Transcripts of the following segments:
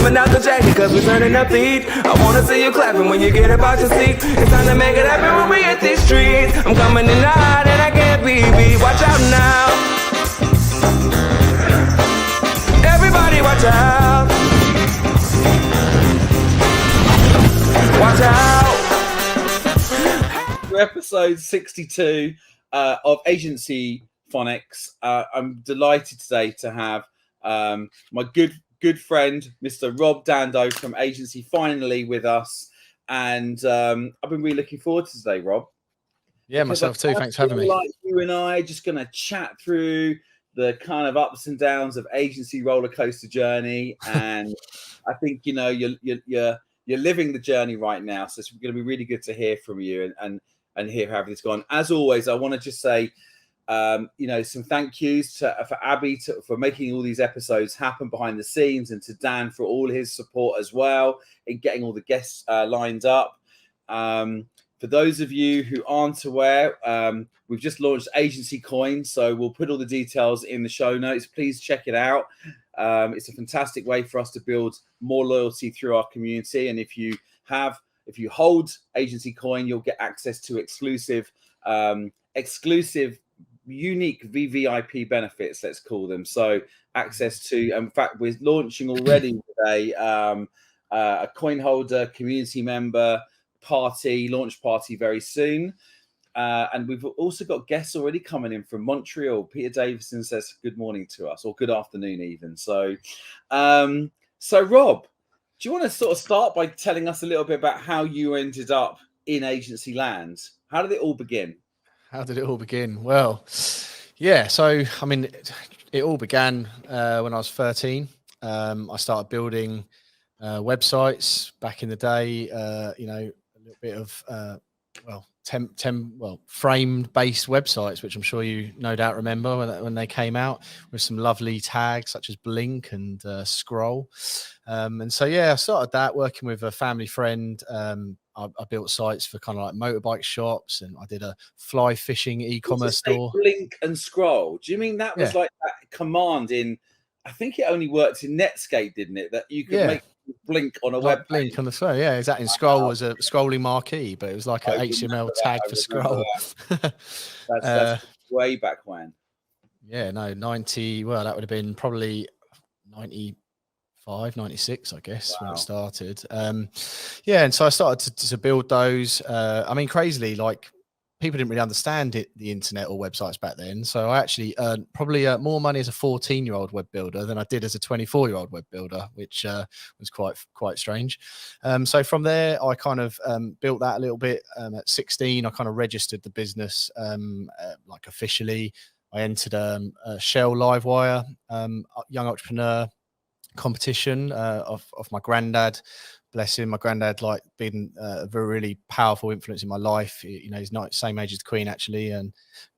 coming out the jacket cause we're turning up the heat. I wanna see you clapping when you get about your seat. It's time to make it happen when we hit these streets. I'm coming in hot and I can't be beat. Watch out now. Everybody watch out. Watch out. Episode 62 of Agencyphonics. I'm delighted today to have my good friend, Mr. Rob Dando from Agency, finally with us. And I've been really looking forward to today, Rob. Yeah, myself too. Thanks for having me. Like you and I just going to chat through the kind of ups and downs of agency roller coaster journey. And I think, you know, you're living the journey right now. So it's going to be really good to hear from you and hear how everything's gone. As always, I want to just say, you know, some thank yous for Abby for making all these episodes happen behind the scenes, and to Dan for all his support as well in getting all the guests lined up. For those of you who aren't aware, we've just launched Agency Coin, so we'll put all the details in the show notes. Please check it out. It's a fantastic way for us to build more loyalty through our community, and if you hold Agency Coin, you'll get access to exclusive, unique VVIP benefits, let's call them. So access to, in fact, we're launching already with a coin holder community member launch party very soon. And we've also got guests already coming in from Montreal. Peter Davison says good morning to us, or good afternoon even. So, Rob, do you want to sort of start by telling us a little bit about how you ended up in agency land? How did it all begin? Well, yeah. So, I mean, it all began when I was 13. I started building websites back in the day. You know, a little bit of framed based websites, which I'm sure you no doubt remember when they came out, with some lovely tags such as Blink and Scroll. And so, yeah, I started that working with a family friend. I built sites for kind of like motorbike shops, and I did a fly fishing e-commerce store. Blink and Scroll. Do you mean that was like that command in, I think it only worked in Netscape, didn't it? That you could make blink on a web page. Blink on the phone, yeah, exactly. And Scroll was a scrolling marquee, but it was like an HTML tag for Scroll. That's way back when. Yeah, no, 90. Well, that would have been probably 95, 96, I guess, when it started. Yeah, and so I started to build those. I mean, crazily, like, people didn't really understand the internet or websites back then. So I actually earned probably more money as a 14-year-old web builder than I did as a 24-year-old web builder, which was quite strange. So from there, I kind of built that a little bit. At 16, I kind of registered the business like officially. I entered a Shell Livewire young entrepreneur competition of my granddad. Bless him. My granddad, like, been a very really powerful influence in my life. You know, he's not the same age as the Queen actually, and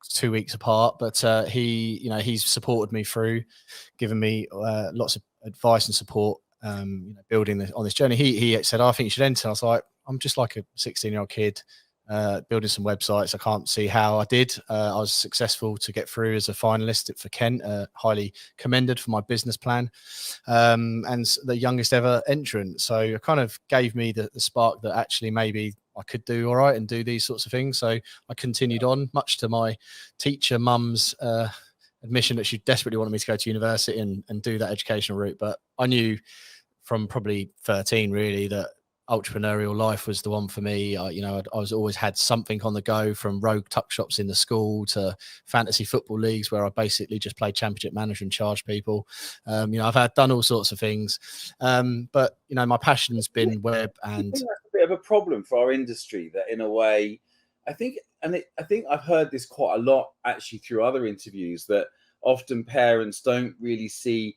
2 weeks apart. But he's supported me through, given me lots of advice and support. Building on this journey. He said, "I think you should enter." I was like, "I'm just like a 16-year-old kid." Building some websites. I can't see how I did. I was successful to get through as a finalist for Kent, highly commended for my business plan, and the youngest ever entrant. So it kind of gave me the spark that actually maybe I could do all right and do these sorts of things. So I continued on, much to my teacher mum's admission that she desperately wanted me to go to university and do that educational route. But I knew from probably 13 really that entrepreneurial life was the one for me. I was always had something on the go, from rogue tuck shops in the school to fantasy football leagues where I basically just played championship manager and charged people. I've done all sorts of things. But my passion's been web. And that's a bit of a problem for our industry, that in a way, I think I've heard this quite a lot actually through other interviews, that often parents don't really see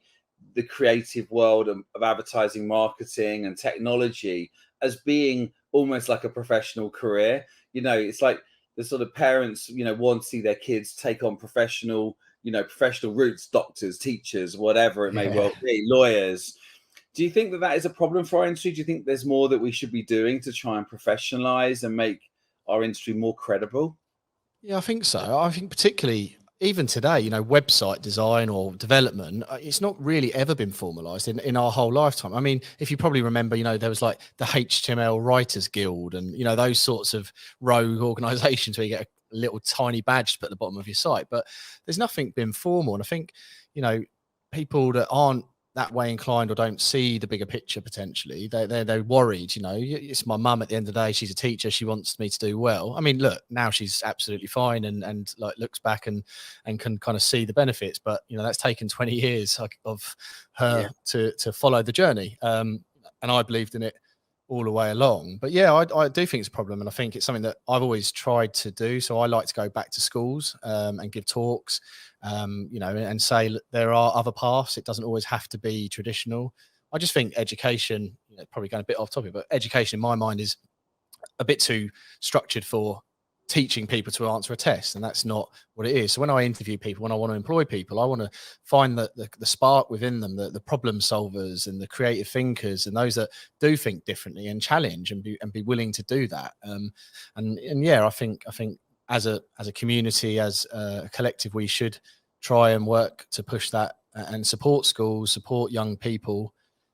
the creative world of advertising, marketing and technology as being almost like a professional career. It's like the sort of parents, want to see their kids take on professional routes, doctors, teachers, whatever it may well be, lawyers. Do you think that is a problem for our industry? Do you think there's more that we should be doing to try and professionalize and make our industry more credible? Yeah, I think so. I think particularly even today, you know, website design or development, it's not really ever been formalized in our whole lifetime. I mean, if you probably remember, you know, there was like the HTML Writers Guild and, you know, those sorts of rogue organizations where you get a little tiny badge to put at the bottom of your site, but there's nothing been formal. And I think, you know, people that aren't that way inclined or don't see the bigger picture potentially, they're worried. You know, it's my mum at the end of the day, she's a teacher, she wants me to do well. I mean, look, now she's absolutely fine and like looks back and can kind of see the benefits, but you know, that's taken 20 years of her to follow the journey, and I believed in it all the way along. But yeah, I do think it's a problem, and I think it's something that I've always tried to do. So I like to go back to schools and give talks, you know, and say, look, there are other paths. It doesn't always have to be traditional. I just think education, you know, probably going a bit off topic, but education in my mind is a bit too structured for teaching people to answer a test, and that's not what it is. So when I interview people, when I want to employ people, I want to find the spark within them, the problem solvers and the creative thinkers, and those that do think differently and challenge and be willing to do that. And yeah, I think as a community, as a collective, we should try and work to push that and support schools, support young people,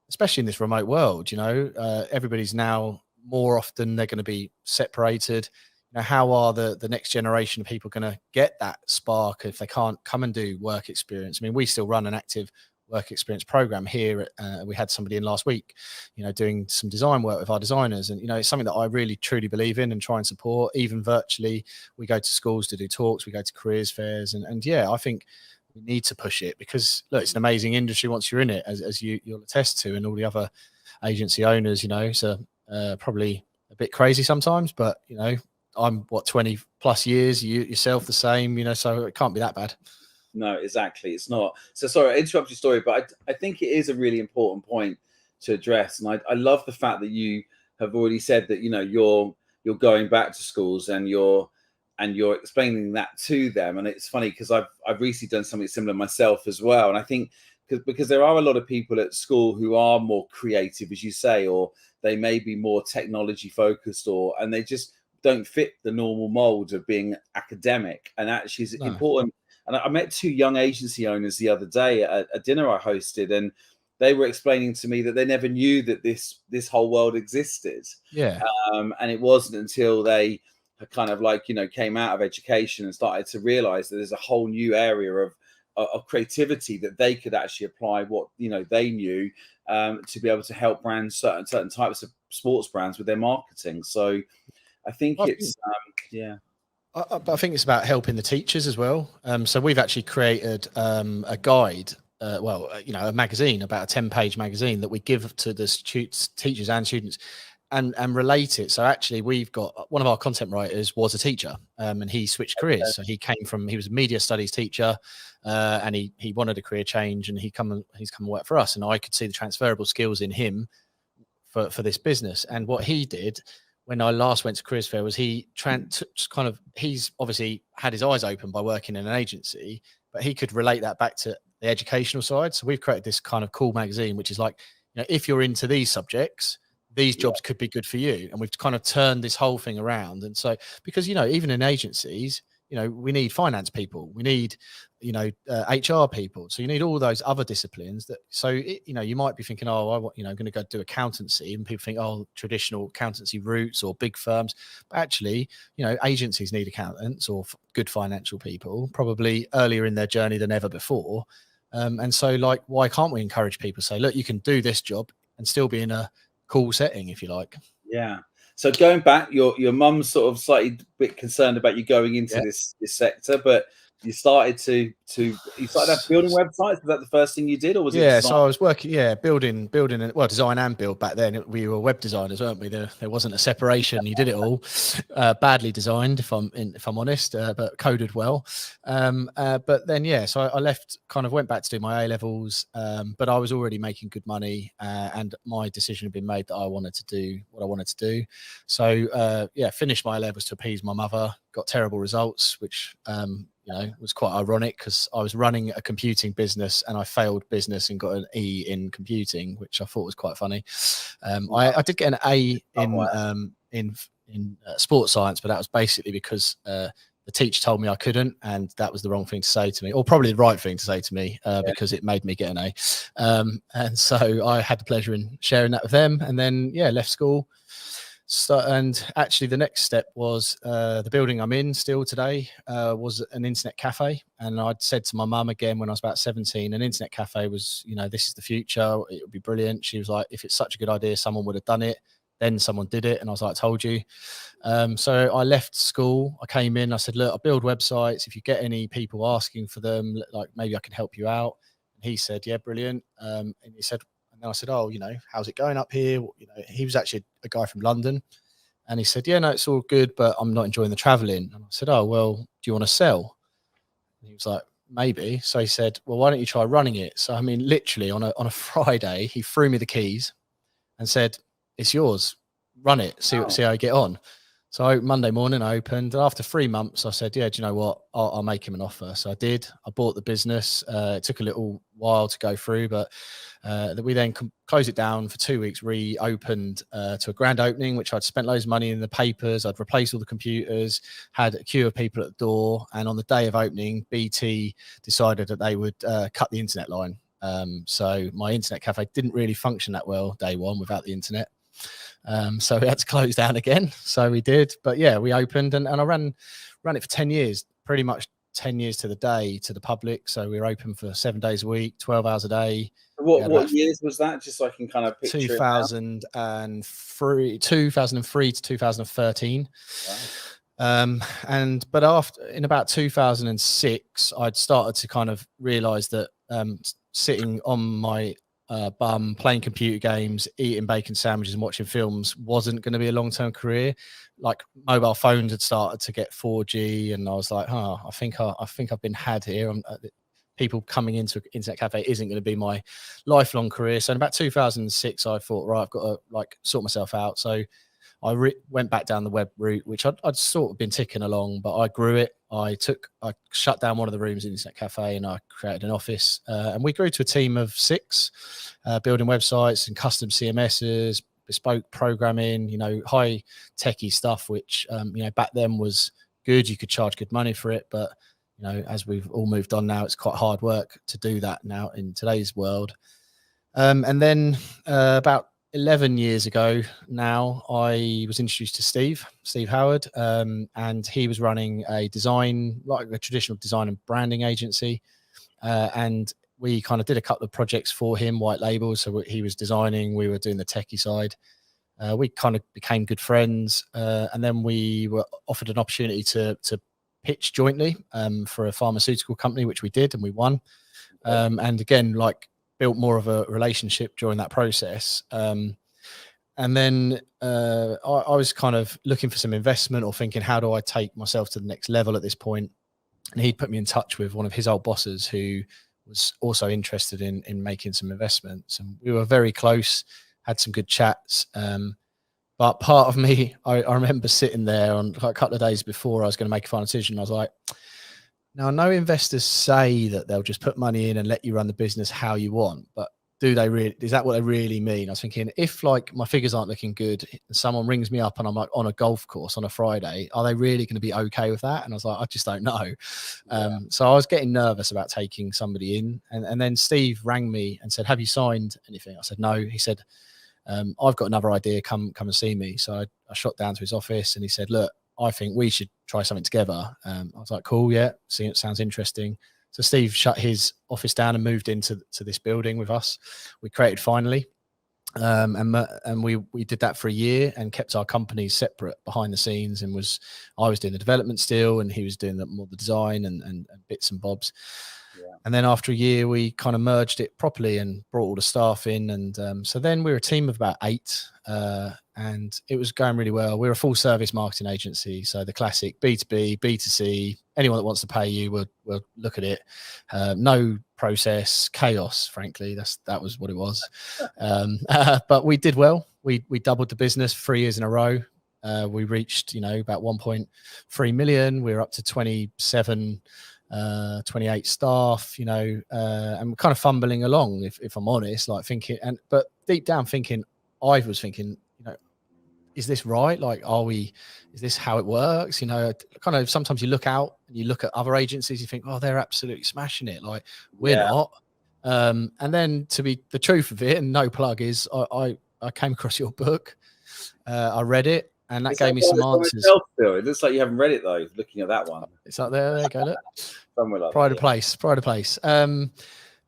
especially in this remote world. You know, everybody's now more often they're going to be separated. You know, how are the next generation of people going to get that spark if they can't come and do work experience? I mean, we still run an active work experience program here. We had somebody in last week, you know, doing some design work with our designers, and you know, it's something that I really truly believe in and try and support. Even virtually, we go to schools to do talks, we go to careers fairs, and yeah, I think we need to push it because look, it's an amazing industry once you're in it, as you'll attest to, and all the other agency owners. You know, so probably a bit crazy sometimes, but you know, I'm 20 plus years, you yourself the same, you know, so it can't be that bad. No, exactly. It's not. So sorry, I interrupted your story, but I think it is a really important point to address. And I love the fact that you have already said that, you know, you're going back to schools and you're explaining that to them. And it's funny because I've recently done something similar myself as well. And I think because there are a lot of people at school who are more creative, as you say, or they may be more technology focused, and they just don't fit the normal mold of being academic. And actually it's important. And I met two young agency owners the other day at a dinner I hosted, and they were explaining to me that they never knew that this whole world existed. Yeah. And it wasn't until they kind of like, you know, came out of education and started to realize that there's a whole new area of creativity that they could actually apply what, you know, they knew to be able to help brands, certain types of sports brands with their marketing. So I think it's But I think it's about helping the teachers as well. So we've actually created a guide, you know, a magazine, about a 10-page magazine that we give to the teachers and students and relate it. So actually we've got one of our content writers was a teacher, and he switched careers. So he was a media studies teacher, and he wanted a career change, and he's come and work for us. And I could see the transferable skills in him for this business. And what he did when I last went to careers fair was he's obviously had his eyes open by working in an agency, but he could relate that back to the educational side. So we've created this kind of cool magazine, which is like, you know, if you're into these subjects, these jobs could be good for you. And we've kind of turned this whole thing around. And so, because, you know, even in agencies, you know, we need finance people, we need, you know, HR people. So you need all those other disciplines you know, you might be thinking, I'm going to go do accountancy, and people think, traditional accountancy routes or big firms. But actually, you know, agencies need accountants or good financial people, probably earlier in their journey than ever before. And so, like, why can't we encourage people to say, look, you can do this job and still be in a cool setting, if you like? Yeah. So going back, your mum's sort of slightly bit concerned about you going into this sector, but you started out building websites. Was that the first thing you did, or was it? Yeah, so I was working, building, design and build. Back then, we were web designers, weren't we? There wasn't a separation. You did it all. Badly designed, if I'm honest, but coded well. But then, so I left, kind of went back to do my A levels, but I was already making good money, and my decision had been made that I wanted to do what I wanted to do. So finished my A levels to appease my mother. Got terrible results, which you know, was quite ironic because I was running a computing business and I failed business and got an E in computing, which I thought was quite funny. I did get an A in sports science, but that was basically because the the teacher told me I couldn't, and that was the wrong thing to say to me, or probably the right thing to say to me, because it made me get an A. And so I had the pleasure in sharing that with them, and then left school. So, and actually the next step was the building I'm in still today was an internet cafe. And I'd said to my mum again when I was about 17, an internet cafe was, this is the future. It would be brilliant. She was like, if it's such a good idea, someone would have done it. Then someone did it. And I was like, I told you. So I left school. I came in. I said, look, I build websites. If you get any people asking for them, like maybe I can help you out. And he said, yeah, brilliant. And he said, and then I said, oh, how's it going up here? He was actually a guy from London. And he said, yeah, no, it's all good, but I'm not enjoying the traveling. And I said, oh, well, do you want to sell? And he was like, maybe. So he said, well, why don't you try running it? So, I mean, literally on a Friday, he threw me the keys and said, it's yours, run it, see how you get on. So Monday morning I opened. After 3 months, I said, yeah, do you know what? I'll make him an offer. So I did. I bought the business. It took a little while to go through, but we then closed it down for 2 weeks, reopened to a grand opening, which I'd spent loads of money in the papers. I'd replaced all the computers, had a queue of people at the door. And on the day of opening, BT decided that they would cut the internet line. So my internet cafe didn't really function that well day one without the internet. So we had to close down again. So we did, but yeah, we opened and I ran it for 10 years, pretty much 10 years to the day to the public. So we were open for 7 days a week, 12 hours a day. What years was that? Just so I can kind of picture 2003 to 2013. Wow. But in about 2006, I'd started to kind of realize that sitting on my bum, playing computer games, eating bacon sandwiches and watching films wasn't going to be a long-term career. Like mobile phones had started to get 4G, and I was like, I think I've been had here. People coming into an internet cafe isn't going to be my lifelong career. So in about 2006, I thought, right, I've got to sort myself out. So I went back down the web route, which I'd sort of been ticking along, but I grew it. I shut down one of the rooms in the internet cafe and I created an office, and we grew to a team of 6, building websites and custom CMSs, bespoke programming, high techie stuff, which, back then was good. You could charge good money for it, but as we've all moved on now, it's quite hard work to do that now in today's world. And then about 11 years ago now, I was introduced to Steve Howard, and he was running a traditional design and branding agency. And we kind of did a couple of projects for him, white labels. So he was designing, we were doing the techie side. We kind of became good friends. And then we were offered an opportunity to pitch jointly for a pharmaceutical company, which we did, and we won. And again, built more of a relationship during that process. And then I was kind of looking for some investment or thinking, how do I take myself to the next level at this point? And he'd put me in touch with one of his old bosses who was also interested in making some investments. And we were very close, had some good chats. But part of me, I remember sitting there on a couple of days before I was going to make a final decision. I was like, now, I know investors say that they'll just put money in and let you run the business how you want, but do they really? Is that what they really mean? I was thinking, if my figures aren't looking good, and someone rings me up and I'm on a golf course on a Friday, are they really going to be okay with that? And I was like, I just don't know. Yeah. So I was getting nervous about taking somebody in, and then Steve rang me and said, "Have you signed anything?" I said, "No." He said, "I've got another idea. Come and see me." So I shot down to his office and he said, "Look, I think we should try something together." I was like, cool, yeah, see, it sounds interesting. So Steve shut his office down and moved into this building with us. We created Finally, and we did that for a year and kept our companies separate behind the scenes. And I was doing the development still, and he was doing more the design and bits and bobs. Yeah. And then after a year, we kind of merged it properly and brought all the staff in. And so then we were a team of about 8, and it was going really well. We're a full service marketing agency. So the classic B2B, B2C, anyone that wants to pay you will look at it. No process, chaos, frankly. That was what it was. But we did well. We doubled the business 3 years in a row. We reached, about 1.3 million. We were up to 28 staff, and we're kind of fumbling along, if I'm honest, but deep down thinking, I was thinking, is this right? Like, is this how it works? You know, kind of sometimes you look out and you look at other agencies, you think, oh, they're absolutely smashing it. Like, we're not. And then to be the truth of it, and no plug, is I came across your book. I read it, and that gave me some answers. It looks like you haven't read it though, looking at that one. It's up there. There you go. Look. Somewhere like Pride of place.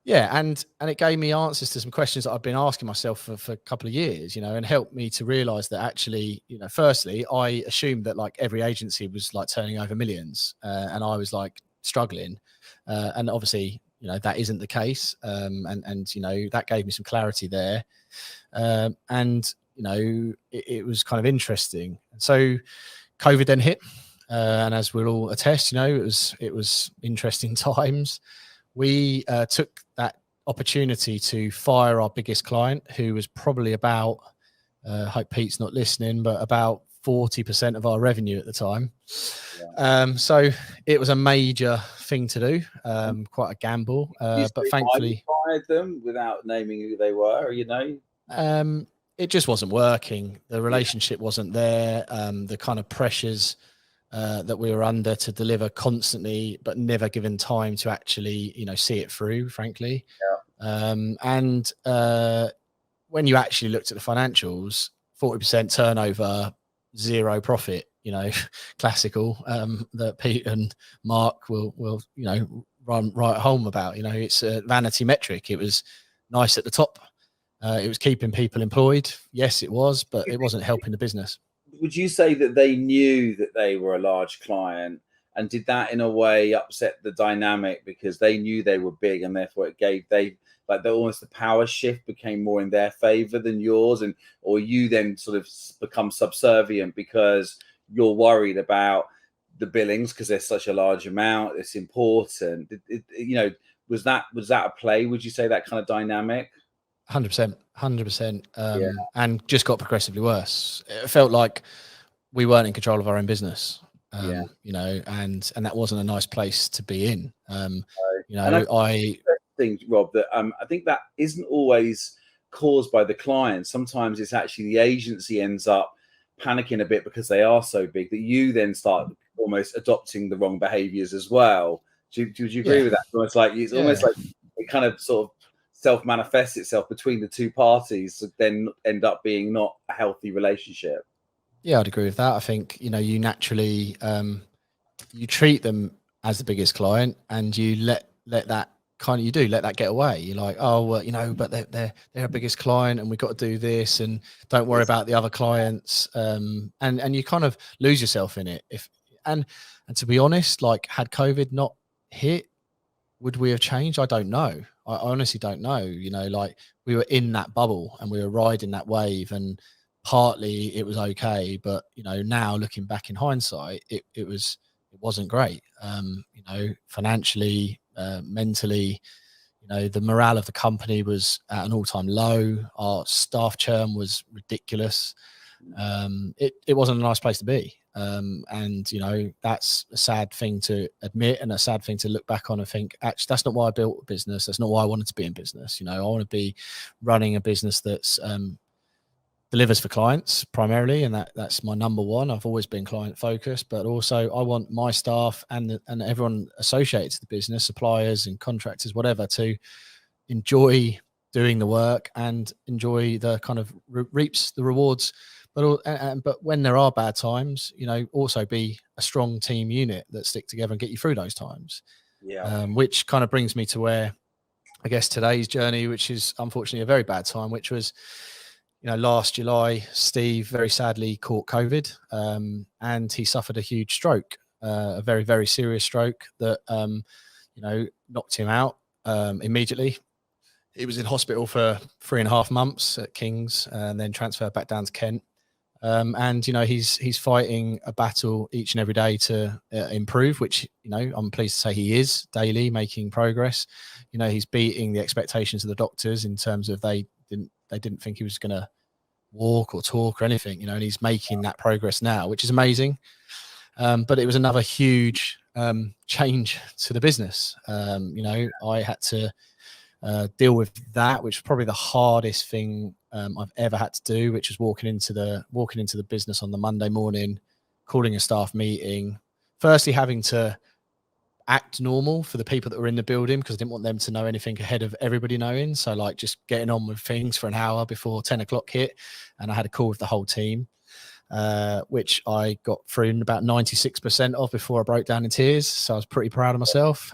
Yeah, and it gave me answers to some questions that I've been asking myself for a couple of years, you know, and helped me to realize that actually, you know, firstly, I assumed that like every agency was like turning over millions, and I was like struggling, and obviously, you know, that isn't the case, and you know, that gave me some clarity there, and you know, it was kind of interesting. So COVID then hit, and as we'll all attest, you know, it was interesting times. We took that opportunity to fire our biggest client, who was probably about, I hope Pete's not listening, but about 40% of our revenue at the time. So it was a major thing to do, quite a gamble, but thankfully fired them without naming who they were, you know. It just wasn't working. The relationship wasn't there. The kind of pressures that we were under to deliver constantly, but never given time to actually, you know, see it through, frankly. And when you actually looked at the financials, 40% turnover, 0 profit, you know, classical, that Pete and Mark will, you know, write home about. You know, it's a vanity metric. It was nice at the top. It was keeping people employed. Yes, it was, but it wasn't helping the business. Would you say that they knew that they were a large client, and did that in a way upset the dynamic because they knew they were big, and therefore it gave almost the power shift became more in their favor than yours, and or you then sort of become subservient because you're worried about the billings because there's such a large amount, it's important. You know, was that a play? Would you say that kind of dynamic? 100%. And just got progressively worse. It felt like we weren't in control of our own business, you know, and that wasn't a nice place to be in. You know, I think, Rob, that I think that isn't always caused by the client. Sometimes it's actually the agency ends up panicking a bit because they are so big that you then start almost adopting the wrong behaviors as well. Would you agree with that? Almost like it's almost like it kind of sort of self-manifests itself between the two parties, then end up being not a healthy relationship. Yeah, I'd agree with that. I think, you know, you naturally you treat them as the biggest client, and you let that let that get away. You're like, oh well, you know, but they're our biggest client, and we've got to do this, and don't worry about the other clients, and you kind of lose yourself in it. And to be honest, like, had COVID not hit, would we have changed? I don't know. I honestly don't know. You know, like, we were in that bubble and we were riding that wave, and partly it was okay, but you know, now looking back in hindsight, it wasn't great. You know, financially, mentally, you know, the morale of the company was at an all-time low. Our staff churn was ridiculous. It wasn't a nice place to be. And you know, that's a sad thing to admit, and a sad thing to look back on and think, actually, that's not why I built a business. That's not why I wanted to be in business. You know, I want to be running a business that's delivers for clients primarily, and that's my number one. I've always been client focused, but also I want my staff and everyone associated to the business, suppliers and contractors, whatever, to enjoy doing the work and enjoy the kind of reaps the rewards. But when there are bad times, you know, also be a strong team unit that stick together and get you through those times. Which kind of brings me to where I guess today's journey, which is unfortunately a very bad time, which was, you know, last July, Steve very sadly caught COVID, and he suffered a huge stroke, a very, very serious stroke that, you know, knocked him out immediately. He was in hospital for 3.5 months at King's, and then transferred back down to Kent. And you know, he's fighting a battle each and every day to improve, which, you know, I'm pleased to say he is daily making progress. You know, he's beating the expectations of the doctors in terms of they didn't think he was going to walk or talk or anything, you know, and he's making that progress now, which is amazing. But it was another huge change to the business. You know, I had to deal with that, which was probably the hardest thing I've ever had to do, which was walking into the business on the Monday morning, calling a staff meeting, firstly having to act normal for the people that were in the building because I didn't want them to know anything ahead of everybody knowing. So like just getting on with things for an hour before 10 o'clock hit. And I had a call with the whole team, which I got through in about 96% of before I broke down in tears. So I was pretty proud of myself.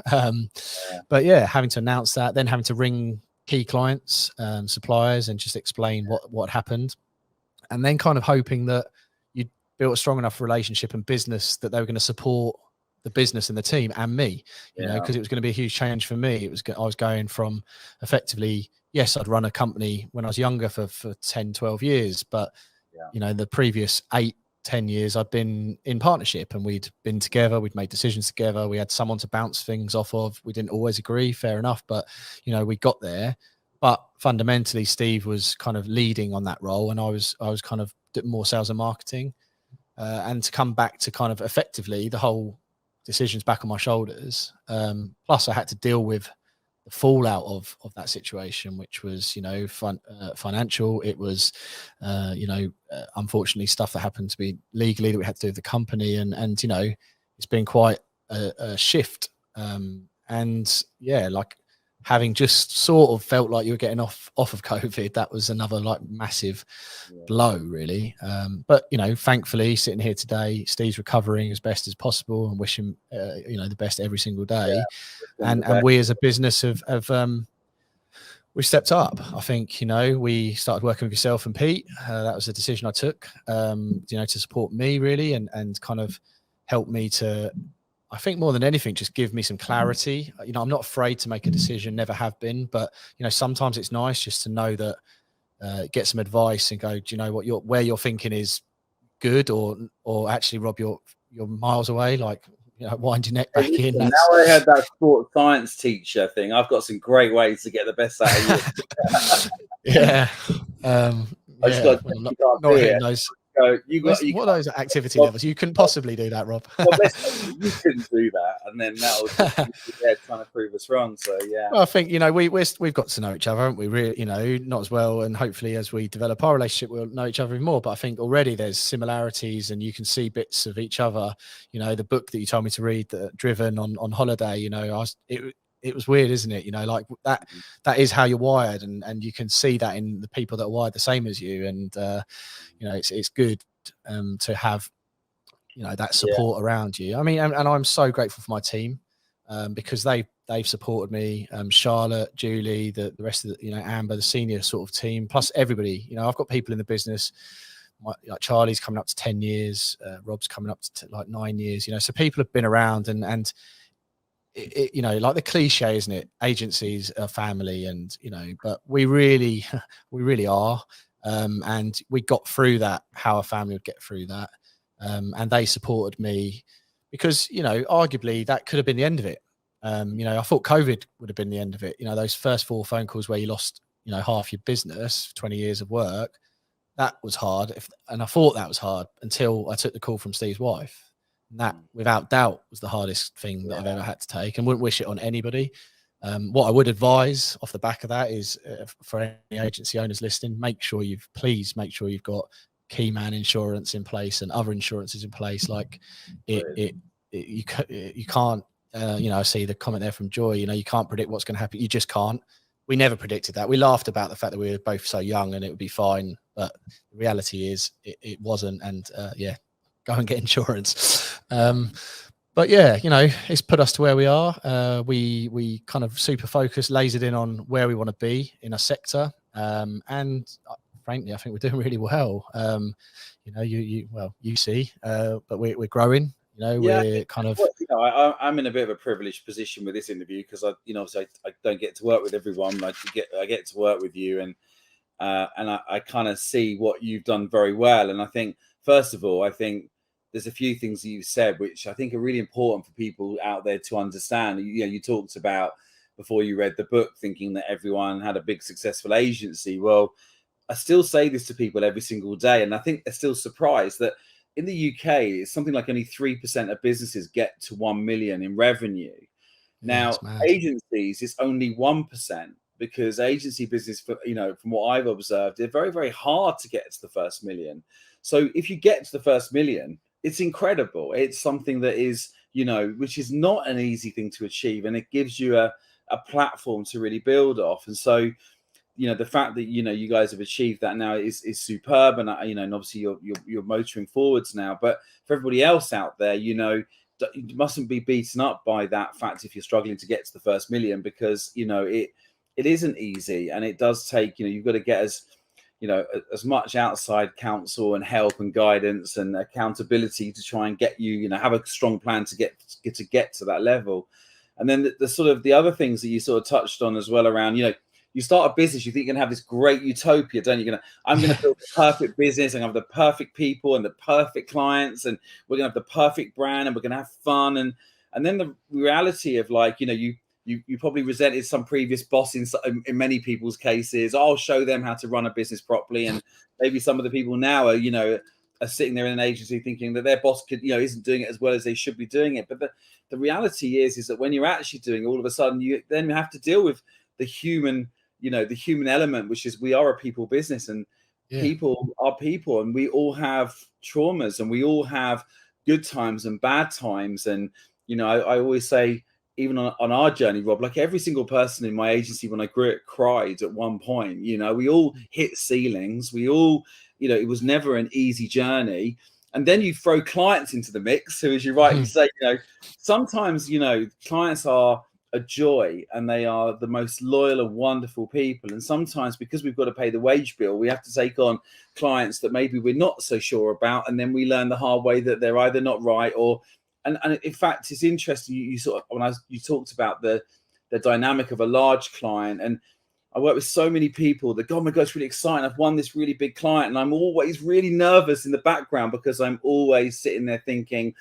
But yeah, having to announce that, then having to ring key clients, suppliers, and just explain what happened. And then kind of hoping that you'd built a strong enough relationship and business that they were going to support the business and the team and me, you know, because it was going to be a huge change for me. I was going from effectively, yes, I'd run a company when I was younger for 10, 12 years, but you know, the previous 8-10 years I'd been in partnership and we'd been together, we'd made decisions together, we had someone to bounce things off of. We didn't always agree, fair enough, but you know, we got there. But fundamentally Steve was kind of leading on that role and I was kind of more sales and marketing, and to come back to kind of effectively the whole decisions back on my shoulders. Plus I had to deal with the fallout of that situation, which was, you know, financial. It was, you know, unfortunately stuff that happened to me legally that we had to do with the company. And, you know, it's been quite a shift. And yeah, like having just sort of felt like you were getting off of COVID, that was another like massive blow really. But you know, thankfully sitting here today, Steve's recovering as best as possible and wish him, you know, the best every single day. And we as a business have we stepped up. I think, you know, we started working with yourself and Pete. That was a decision I took, you know, to support me really and kind of help me to, I think more than anything, just give me some clarity. You know, I'm not afraid to make a decision, never have been, but you know, sometimes it's nice just to know that, get some advice and go, do you know what where you're thinking is good or actually Rob, you're miles away, like, you know, wind your neck back in. Now I had that sports science teacher thing. I've got some great ways to get the best out of you. Yeah. I just got not hitting those. So what are those activity levels? You couldn't possibly do that, Rob. Well, you couldn't do that, and then that was trying to prove us wrong. So yeah. Well, I think, you know, we've got to know each other, haven't we? Really, you know, not as well, and hopefully as we develop our relationship, we'll know each other even more. But I think already there's similarities, and you can see bits of each other. You know, the book that you told me to read, Driven on holiday. You know, it was weird, isn't it? You know, like that is how you're wired, and you can see that in the people that are wired the same as you. And you know, it's good to have, you know, that support around you. I mean, and I'm so grateful for my team, because they've supported me. Charlotte, Julie, the rest of the, you know, Amber, the senior sort of team, plus everybody. You know, I've got people in the business. Like Charlie's coming up to 10 years, Rob's coming up to like 9 years. You know, so people have been around and. You know, like the cliche, isn't it? Agencies are family, and you know, but we really are, and we got through that. How a family would get through that, and they supported me because, you know, arguably that could have been the end of it. You know, I thought COVID would have been the end of it. You know, those first 4 phone calls where you lost, you know, half your business, 20 years of work, that was hard. And I thought that was hard until I took the call from Steve's wife. And that, without doubt, was the hardest thing that I've ever had to take, and wouldn't wish it on anybody. What I would advise off the back of that is, for any agency owners listening, please make sure you've got key man insurance in place and other insurances in place. Like you can't, you know, I see the comment there from Joy, you know, you can't predict what's going to happen. You just can't. We never predicted that. We laughed about the fact that we were both so young and it would be fine, but the reality is it wasn't. And go and get insurance. But yeah, you know, it's put us to where we are. We kind of super focused, lasered in on where we want to be in a sector. And frankly, I think we're doing really well. You know, you see, but we're growing. You know, we're kind of. You know, I'm in a bit of a privileged position with this interview because I don't get to work with everyone. I get to work with you, and I kind of see what you've done very well. And I think, first of all, I think there's a few things that you've said which I think are really important for people out there to understand. You know, you talked about before you read the book, thinking that everyone had a big successful agency. Well, I still say this to people every single day, and I think they're still surprised that in the UK, it's something like only 3% of businesses get to 1 million in revenue. Now, agencies, it's only 1%. because agency business, from what I've observed, they're very, very hard to get to the first million. So if you get to the first million, it's incredible. It's something that is, which is not an easy thing to achieve, and it gives you a platform to really build off. And so, the fact that you guys have achieved that now is superb, and and obviously you're motoring forwards now. But for everybody else out there, you mustn't be beaten up by that fact if you're struggling to get to the first million, because it isn't easy, and it does take you've got to get as much outside counsel and help and guidance and accountability to try and get have a strong plan to get to that level. And then the sort of the other things that you sort of touched on as well around, you start a business, you think you're going to have this great utopia, don't you? I'm going to build the perfect business, and have the perfect people and the perfect clients, and we're going to have the perfect brand, and we're going to have fun. And then the reality of you probably resented some previous boss in many people's cases. I'll show them how to run a business properly. And maybe some of the people now are sitting there in an agency thinking that their boss isn't doing it as well as they should be doing it. But the reality is that when you're actually doing it, all of a sudden you have to deal with the human element, which is we are a people business, and people are people, and we all have traumas, and we all have good times and bad times. And I always say, even on our journey, Rob, like every single person in my agency when I grew it cried at one point. We all hit ceilings. We all, it was never an easy journey. And then you throw clients into the mix, who, as you rightly say, sometimes clients are a joy, and they are the most loyal and wonderful people. And sometimes, because we've got to pay the wage bill, we have to take on clients that maybe we're not so sure about, and then we learn the hard way that they're either not right or. And in fact, it's interesting. You sort of you talked about the dynamic of a large client, and I work with so many people that go, oh my God, it's really exciting. I've won this really big client, and I'm always really nervous in the background, because I'm always sitting there thinking,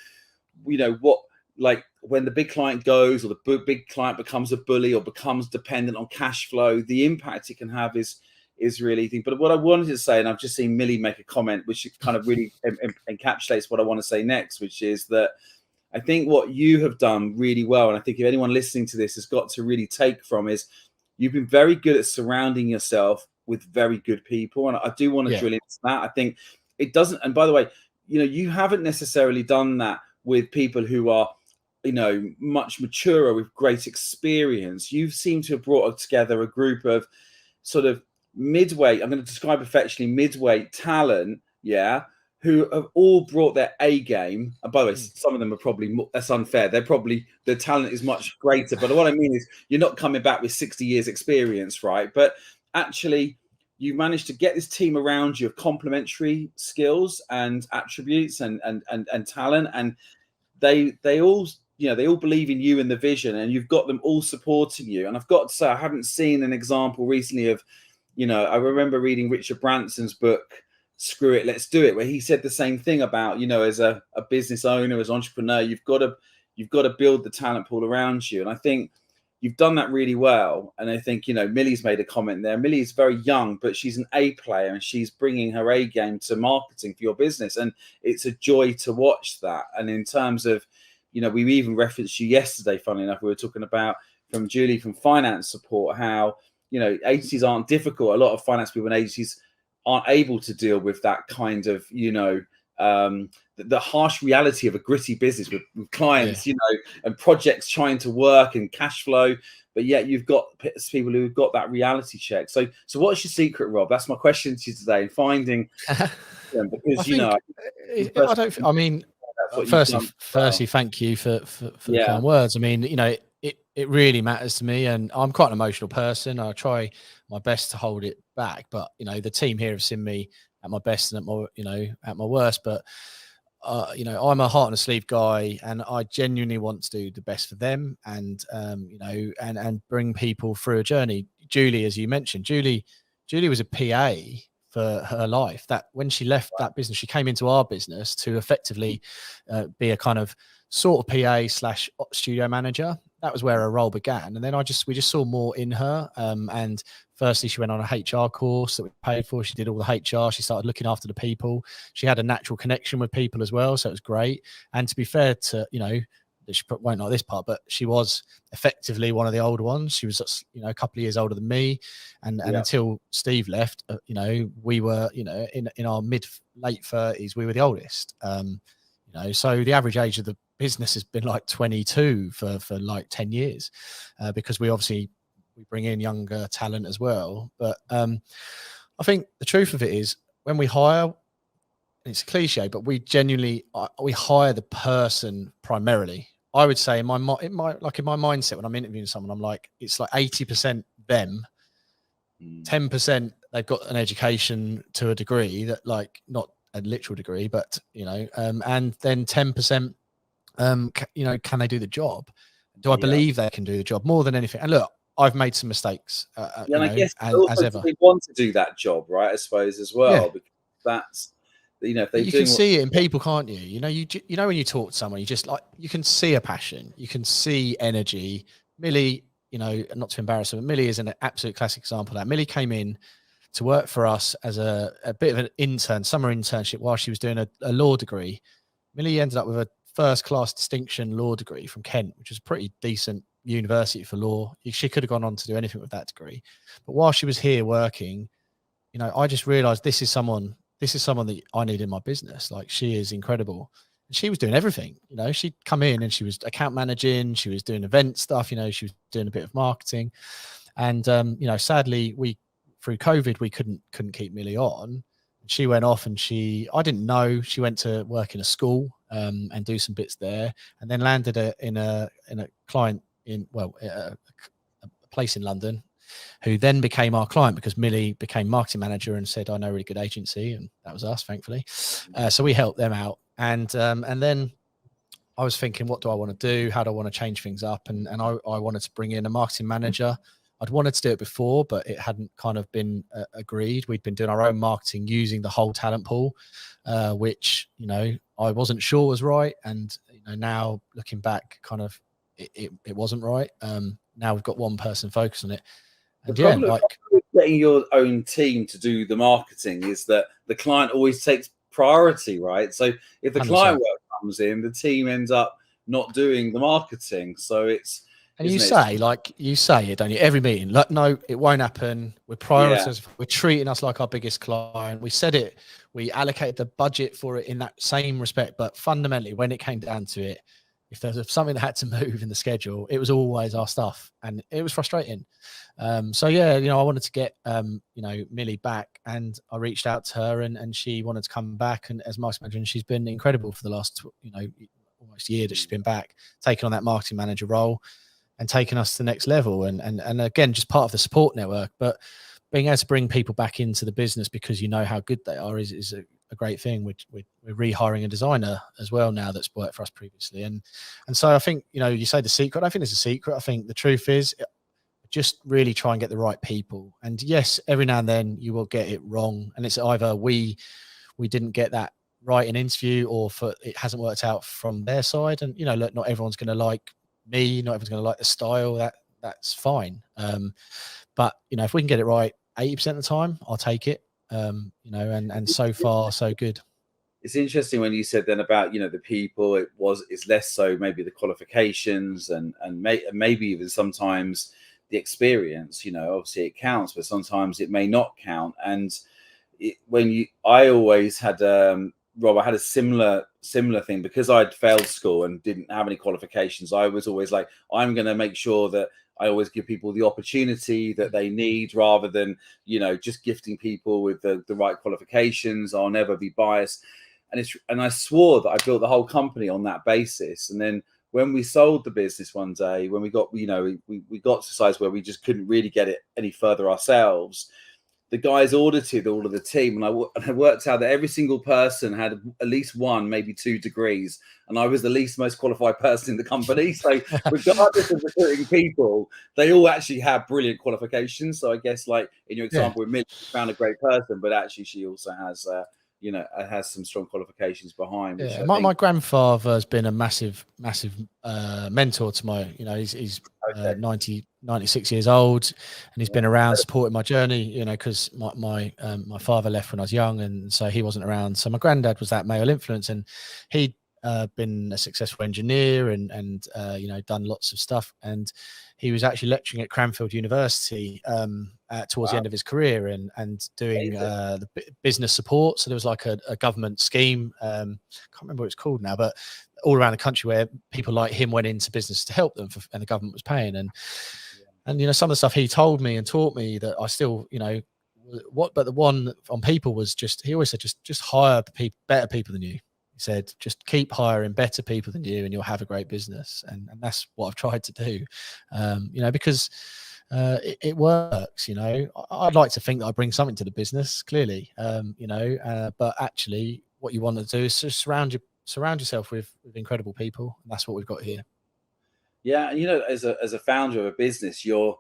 what, like when the big client goes, or the big client becomes a bully or becomes dependent on cash flow, the impact it can have is really thing. But what I wanted to say, and I've just seen Millie make a comment, which kind of really encapsulates what I want to say next, which is that I think what you have done really well, and I think if anyone listening to this has got to really take from, is you've been very good at surrounding yourself with very good people. And I do want to drill into that. I think it doesn't, and by the way, you haven't necessarily done that with people who are, much maturer, with great experience. You seem to have brought together a group of sort of midweight, I'm going to describe affectionately, midweight talent, who have all brought their A game. And by the way, some of them are probably more, that's unfair. The talent is much greater. But what I mean is, you're not coming back with 60 years experience, right? But actually, you managed to get this team around you of complementary skills and attributes and talent. And they all, they all believe in you and the vision, and you've got them all supporting you. And I've got to say, I haven't seen an example recently of, I remember reading Richard Branson's book, Screw It, Let's Do It, where he said the same thing about, as a business owner, as an entrepreneur, you've got to build the talent pool around you. And I think you've done that really well. And I think, Millie's made a comment there. Millie is very young, but she's an A player, and she's bringing her A game to marketing for your business. And it's a joy to watch that. And in terms of, we even referenced you yesterday, funnily enough, we were talking about from Julie from finance support, how, agencies aren't difficult. A lot of finance people and agencies aren't able to deal with that kind of, the harsh reality of a gritty business with clients, and projects trying to work and cash flow. But yet you've got people who've got that reality check. So what's your secret, Rob? That's my question to you today. In finding, because firstly, thank you for the kind words. I mean, it really matters to me, and I'm quite an emotional person. I try my best to hold it back, but the team here have seen me at my best and at my worst. But I'm a heart and a sleeve guy, and I genuinely want to do the best for them, and and bring people through a journey. Julie, as you mentioned, Julie was a PA for her life. That when she left that business, she came into our business to effectively be a kind of sort of PA / studio manager. That was where her role began. And then we just saw more in her. And firstly, she went on a HR course that we paid for. She did all the HR. She started looking after the people. She had a natural connection with people as well. So it was great. And to be fair to, she won't like this part, but she was effectively one of the older ones. She was, you know, a couple of years older than me, and until Steve left, you know, we were, you know, in our late 30s, we were the oldest. You know, so the average age of the business has been like 22 for like 10 years, because we bring in younger talent as well. But I think the truth of it is, when we hire, it's a cliche, but we genuinely we hire the person primarily. I would say in my mindset, when I'm interviewing someone, I'm like, it's like 80% them, 10% they've got an education to a degree, that, like, not a literal degree, but, you know, and then 10%, you know, can they do the job? Do I believe they can do the job more than anything? And look, I've made some mistakes, and I guess as ever. They want to do that job, right? I suppose as well, because that's, you know, if they can see it in people, can't you? You know, when you talk to someone, you just, like, you can see a passion, you can see energy. Millie, you know, not to embarrass her, but Millie is an absolute classic example of that. Millie came in to work for us as a bit of an summer internship while she was doing a law degree. Millie ended up with a first-class distinction law degree from Kent, which is a pretty decent university for law. She could have gone on to do anything with that degree. But while she was here working, you know, I just realized this is someone that I need in my business. Like, she is incredible. And she was doing everything. You know, she'd come in and she was account managing, she was doing event stuff, you know, she was doing a bit of marketing. And you know, sadly, through COVID, we couldn't keep Millie on. She went off, and I didn't know, she went to work in a school and do some bits there, and then landed in a client in a place in London, who then became our client because Millie became marketing manager and said, I know a really good agency, and that was us, thankfully. So we helped them out, and then I was thinking, what do I want to do? How do I want to change things up? And I wanted to bring in a marketing manager. I'd wanted to do it before, but it hadn't kind of been agreed. We'd been doing our own marketing using the whole talent pool, which, you know, I wasn't sure was right. And, you know, now looking back, kind of it wasn't right. Now we've got one person focused on it. And the problem with getting your own team to do the marketing is that the client always takes priority, right? So if the 100%. Client work comes in, the team ends up not doing the marketing. So it's, and you say it, don't you? Every meeting, like, no, it won't happen. We're prioritizing. Yeah. We're treating us like our biggest client. We said it. We allocated the budget for it in that same respect. But fundamentally, when it came down to it, if there was something that had to move in the schedule, it was always our stuff, and it was frustrating. So yeah, you know, I wanted to get you know, Millie back, and I reached out to her, and she wanted to come back. And as marketing manager, and she's been incredible for the last, you know, almost year that she's been back, taking on that marketing manager role and taking us to the next level. And again, just part of the support network, but being able to bring people back into the business because you know how good they are is a great thing. We're rehiring a designer as well now that's worked for us previously. And so I think, you know, you say the secret, I think there's a secret. I think the truth is just really try and get the right people. And yes, every now and then you will get it wrong. And it's either we didn't get that right in interview, or it hasn't worked out from their side. And, you know, look, not everyone's going to like me, not everyone's going to like the style. That's fine. But, you know, if we can get it right 80% of the time, I'll take it. You know, and so far so good. It's interesting when you said then about, you know, the people, it's less so maybe the qualifications and maybe even sometimes the experience. You know, obviously it counts, but sometimes it may not count. And I always had Rob, I had a similar thing because I'd failed school and didn't have any qualifications. I was always like, I'm going to make sure that I always give people the opportunity that they need, rather than, you know, just gifting people with the right qualifications. I'll never be biased. And I swore that I built the whole company on that basis. And then when we sold the business one day, when we got, you know, we got to a size where we just couldn't really get it any further ourselves, the guys audited all of the team, and I worked out that every single person had at least one, maybe two degrees, and I was the least most qualified person in the company. So regardless of recruiting people, they all actually have brilliant qualifications. So I guess, like in your example with Millie, you found a great person, but actually she also has, you know, has some strong qualifications behind. Yeah, my grandfather has been a massive mentor to my, you know, he's 96 years old, and he's been around supporting my journey, you know, because my father left when I was young, and so he wasn't around. So my granddad was that male influence, and he been a successful engineer and you know, done lots of stuff. And he was actually lecturing at Cranfield University towards the end of his career and doing the business support. So there was like a government scheme, can't remember what it's called now, but all around the country where people like him went into business to help them, and the government was paying. And you know, some of the stuff he told me and taught me that I still, you know, but the one on people was just, he always said, just hire better people than you. He said, just keep hiring better people than you and you'll have a great business. And that's what I've tried to do, you know, because it works. You know, I'd like to think that I bring something to the business, clearly, you know, but actually what you want to do is just surround yourself with incredible people. And that's what we've got here. Yeah, and you know, as a founder of a business, you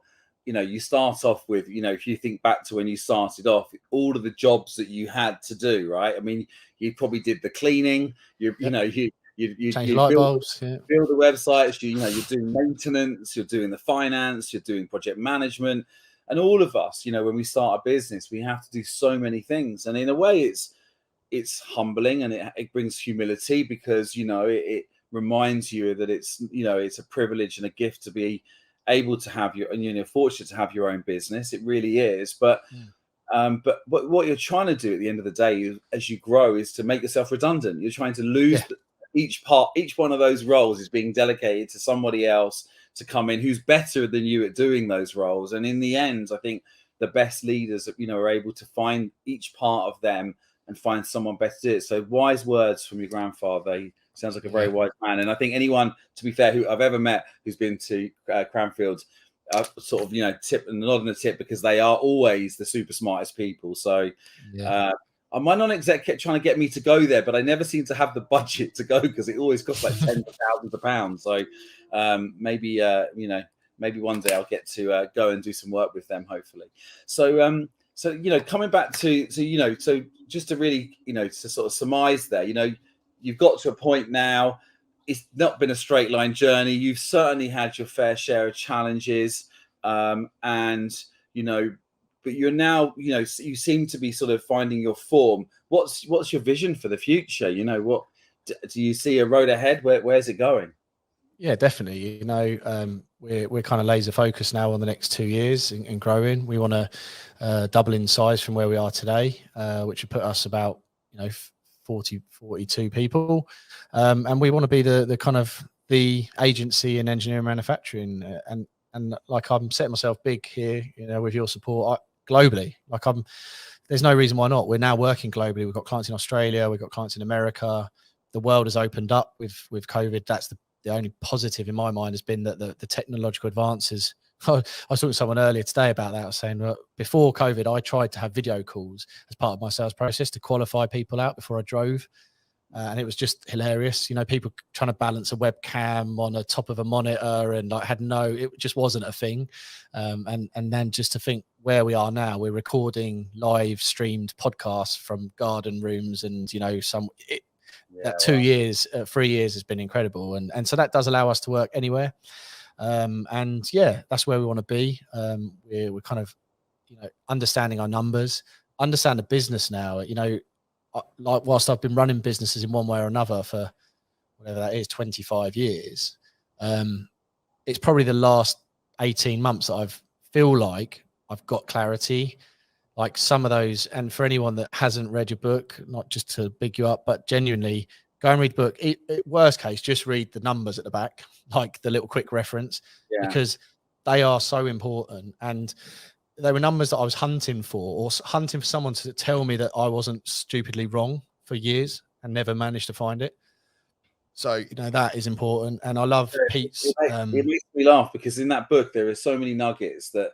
start off with, you know, if you think back to when you started off, all of the jobs that you had to do, right? I mean, you probably did the cleaning, you know, you change light bulbs, build the websites, you know, you're doing maintenance, you're doing the finance, you're doing project management, and all of us, you know, when we start a business, we have to do so many things, and in a way, it's humbling and it brings humility, because, you know, it reminds you that it's, you know, it's a privilege and a gift to be able to have your, and you know, fortunate to have your own business. It really is. But what you're trying to do at the end of the day, as you grow, is to make yourself redundant. You're trying to lose each one of those roles is being delegated to somebody else to come in who's better than you at doing those roles. And in the end, I think the best leaders, you know, are able to find each part of them and find someone better to do it. So wise words from your grandfather. He sounds like a very wise man. And I think anyone, to be fair, who I've ever met who's been to Cranfield, sort of, you know, tip and nod and a tip, because they are always the super smartest people. So my non-exec kept trying to get me to go there, but I never seem to have the budget to go, because it always costs like tens of thousands of pounds. So maybe, you know, maybe one day I'll get to go and do some work with them, hopefully. So, you know, coming back to, you know, so just to really, you know, to sort of surmise there, you know, you've got to a point now, it's not been a straight line journey. You've certainly had your fair share of challenges, and, you know, but you're now, you know, you seem to be sort of finding your form. What's your vision for the future? You know, what do you see a road ahead? Where's it going? Yeah, definitely. You know, we're kind of laser focused now on the next 2 years in growing. We want to double in size from where we are today, which would put us about, you know, 42 people. And we want to be the kind of the agency in engineering manufacturing. And like, I'm setting myself big here, you know, with your support globally. Like, there's no reason why not. We're now working globally. We've got clients in Australia. We've got clients in America. The world has opened up with COVID. That's the only positive in my mind has been that the technological advances. I was talking to someone earlier today about that. I was saying, well, before COVID, I tried to have video calls as part of my sales process to qualify people out before I drove. And it was just hilarious. You know, people trying to balance a webcam on the top of a monitor, and like it just wasn't a thing. And then just to think where we are now, we're recording live streamed podcasts from garden rooms, and, you know, that 2 years, 3 years has been incredible. And so that does allow us to work anywhere. And yeah, that's where we want to be. We're kind of, you know, understanding our numbers, understand the business now. You know, like, whilst I've been running businesses in one way or another for whatever that is, 25 years, it's probably the last 18 months that I've feel like I've got clarity. Like some of those, and for anyone that hasn't read your book, not just to big you up, but genuinely go and read the book. Worst case, just read the numbers at the back, like the little quick reference, because they are so important. And they were numbers that I was hunting for, or hunting for someone to tell me that I wasn't stupidly wrong for years, and never managed to find it. So, you know, that is important. And I love Pete's. It makes me laugh, because in that book, there are so many nuggets that,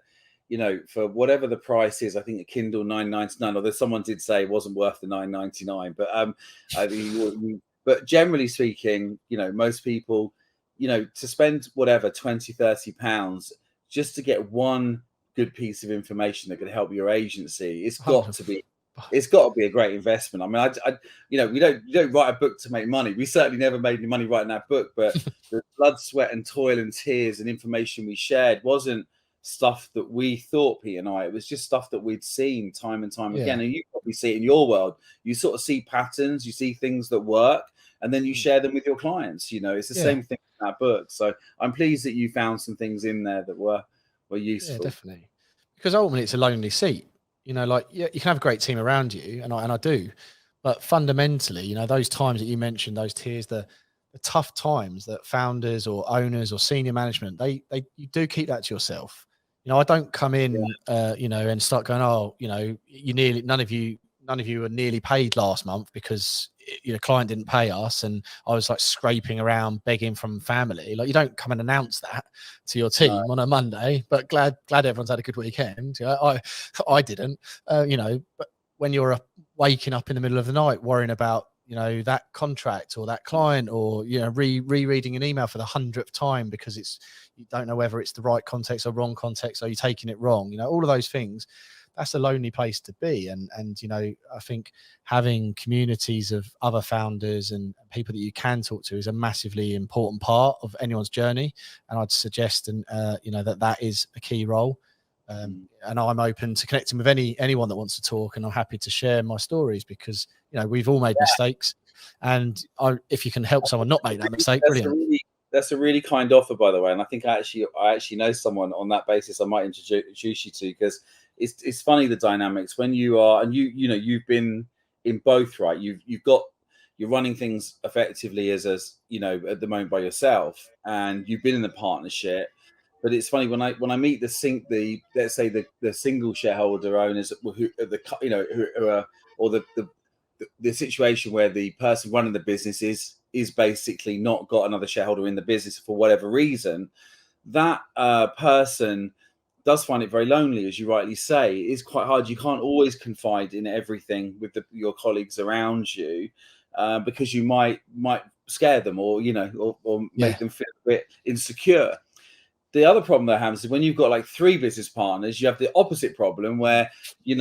you know, for whatever the price is, I think a Kindle $9.99, although someone did say it wasn't worth the $9.99, but I mean, but generally speaking, you know, most people, you know, to spend whatever 20, 30 pounds just to get one good piece of information that can help your agency, it's got to be a great investment. I mean, I you know, you don't write a book to make money. We certainly never made any money writing that book, but the blood, sweat, and toil and tears and information we shared wasn't stuff that we thought, Pete and I, it was just stuff that we'd seen time and time again. And you probably see it in your world. You sort of see patterns, you see things that work, and then you share them with your clients. It's the same thing in that book. So I'm pleased that you found some things in there that were useful. Yeah, definitely. Because ultimately it's a lonely seat. Like you can have a great team around you, and I do, but fundamentally, those times that you mentioned, those tears, the tough times that founders or owners or senior management, you do keep that to yourself. I don't come in, and start going, oh, none of you were nearly paid last month because client didn't pay us, and I was like scraping around begging from family. Like, you don't come and announce that to your team on a Monday. But glad everyone's had a good weekend. I didn't, but when you're waking up in the middle of the night worrying about that contract or that client, or rereading an email for the 100th time because you don't know whether it's the right context or wrong context, or you're taking it wrong, all of those things, that's a lonely place to be. And I think having communities of other founders and people that you can talk to is a massively important part of anyone's journey, and I'd suggest that is a key role. And I'm open to connecting with anyone that wants to talk, and I'm happy to share my stories, because we've all made mistakes, and if you can help someone not make that mistake, brilliant. That's a really kind offer, by the way, and I think I actually know someone on that basis I might introduce you to, because it's funny, the dynamics when you are, and you've been in both, right? You're running things effectively as at the moment by yourself, and you've been in the partnership. But it's funny when I meet let's say the single shareholder owners who are, or the situation where the person running the business is basically not got another shareholder in the business for whatever reason. That person does find it very lonely, as you rightly say. It is quite hard. You can't always confide in everything with your colleagues around you, because you might scare them, or make them feel a bit insecure. The other problem that happens is when you've got like 3 business partners, you have the opposite problem where, you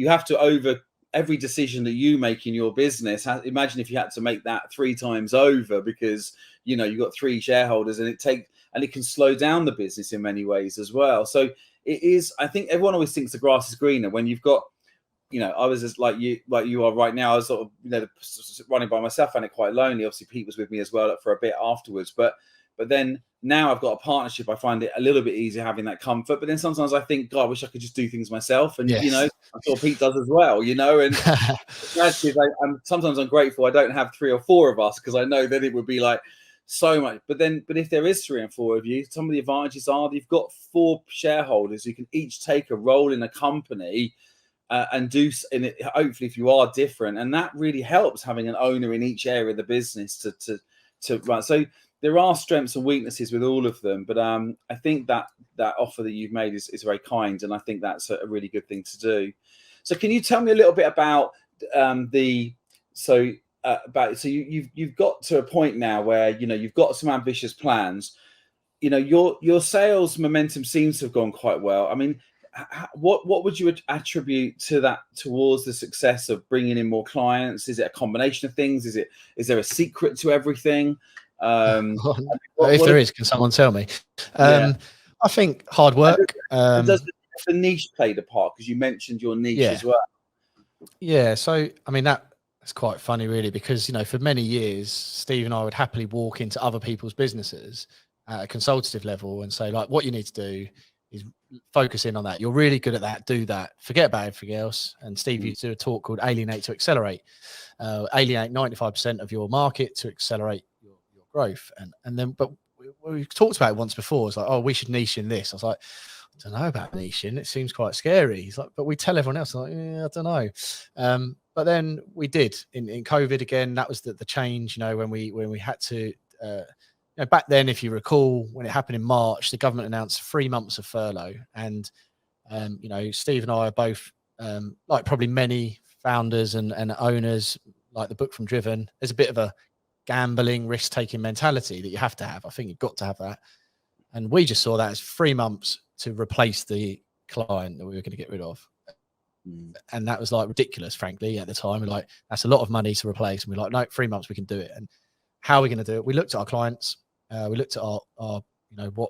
have to, over every decision that you make in your business. Imagine if you had to make that 3 times over, because, you've got 3 shareholders, and it can slow down the business in many ways as well. So I think everyone always thinks the grass is greener when you've got, I was just like you are right now. I was sort of, running by myself, and it quite lonely. Obviously Pete was with me as well for a bit afterwards, but then now I've got a partnership. I find it a little bit easier having that comfort. But then sometimes I think, God, I wish I could just do things myself. And, I'm sure Pete does as well, and actually, sometimes I'm grateful I don't have 3 or 4 of us, because I know that it would be like so much. But if there is 3 and 4 of you, some of the advantages are that you've got 4 shareholders who can each take a role in a company, and do in it. Hopefully, if you are different, and that really helps having an owner in each area of the business to run. So there are strengths and weaknesses with all of them, but I think that offer that you've made is very kind, and I think that's a really good thing to do. So can you tell me a little bit about you've got to a point now where you've got some ambitious plans. Your sales momentum seems to have gone quite well. I mean, what would you attribute to that, towards the success of bringing in more clients? Is it a combination of things? Is there a secret to everything? If there is, can someone tell me? I think hard work. Does the niche play the part? Because you mentioned your niche as well. Yeah, so I mean that's quite funny, really, because for many years Steve and I would happily walk into other people's businesses at a consultative level and say, like, what you need to do is focus in on that. You're really good at that. Do that. Forget about everything else. And Steve used to do a talk called Alienate to Accelerate. Alienate 95% of your market to accelerate your growth. And then, but we talked about it once before. It's like, oh, we should niche in this. I was like, I don't know about niching. It seems quite scary. He's like, but we tell everyone else. I'm like, yeah, I don't know. But then we did in COVID again. That was the change. When we had to. Back then, if you recall, when it happened in March, the government announced 3 months of furlough, and Steve and I are both, like probably many founders and owners, like the book from Driven. There's a bit of a gambling, risk-taking mentality that you have to have. I think you've got to have that, and we just saw that as 3 months to replace the client that we were going to get rid of. And that was like ridiculous, frankly, at the time. We're like, that's a lot of money to replace, and we're like, no, 3 months we can do it. And how are we going to do it? We looked at our clients. We looked at our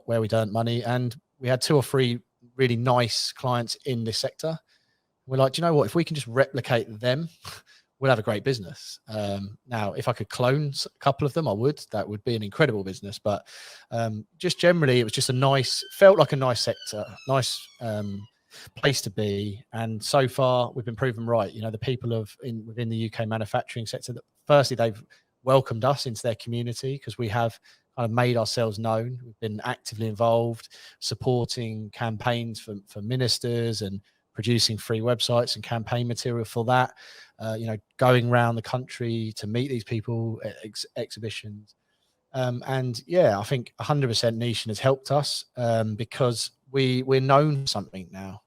where we'd earned money, and we had 2 or 3 really nice clients in this sector. We're like, do you know what? If we can just replicate them, we'll have a great business. Now, if I could clone a couple of them, I would. That would be an incredible business. But just generally, it was just felt like a nice sector, nice place to be. And so far, we've been proven right. You know, the people within the UK manufacturing sector, that firstly, they've welcomed us into their community because we have kind of made ourselves known. We've been actively involved, supporting campaigns for ministers and producing free websites and campaign material for that. You know, going around the country to meet these people at exhibitions. And yeah, I think 100% Niche has helped us because we're known for something now.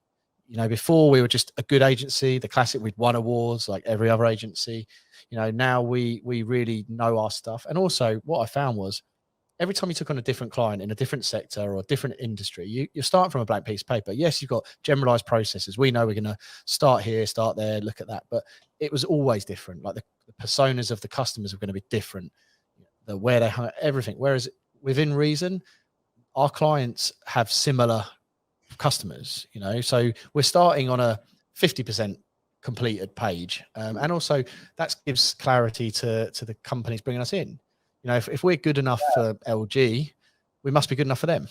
You know, before we were just a good agency, the classic, we'd won awards like every other agency. You know, now we really know our stuff. And also what I found was every time you took on a different client in a different sector or a different industry, you're starting from a blank piece of paper. Yes, you've got generalized processes. We know we're going to start here, start there, look at that. But it was always different. Like the personas of the customers are going to be different, where they hung, everything. Whereas within reason, our clients have similar customers, you know, so we're starting on a 50% completed page. And also that gives clarity to the companies bringing us in. You know, if we're good enough for LG, we must be good enough for them.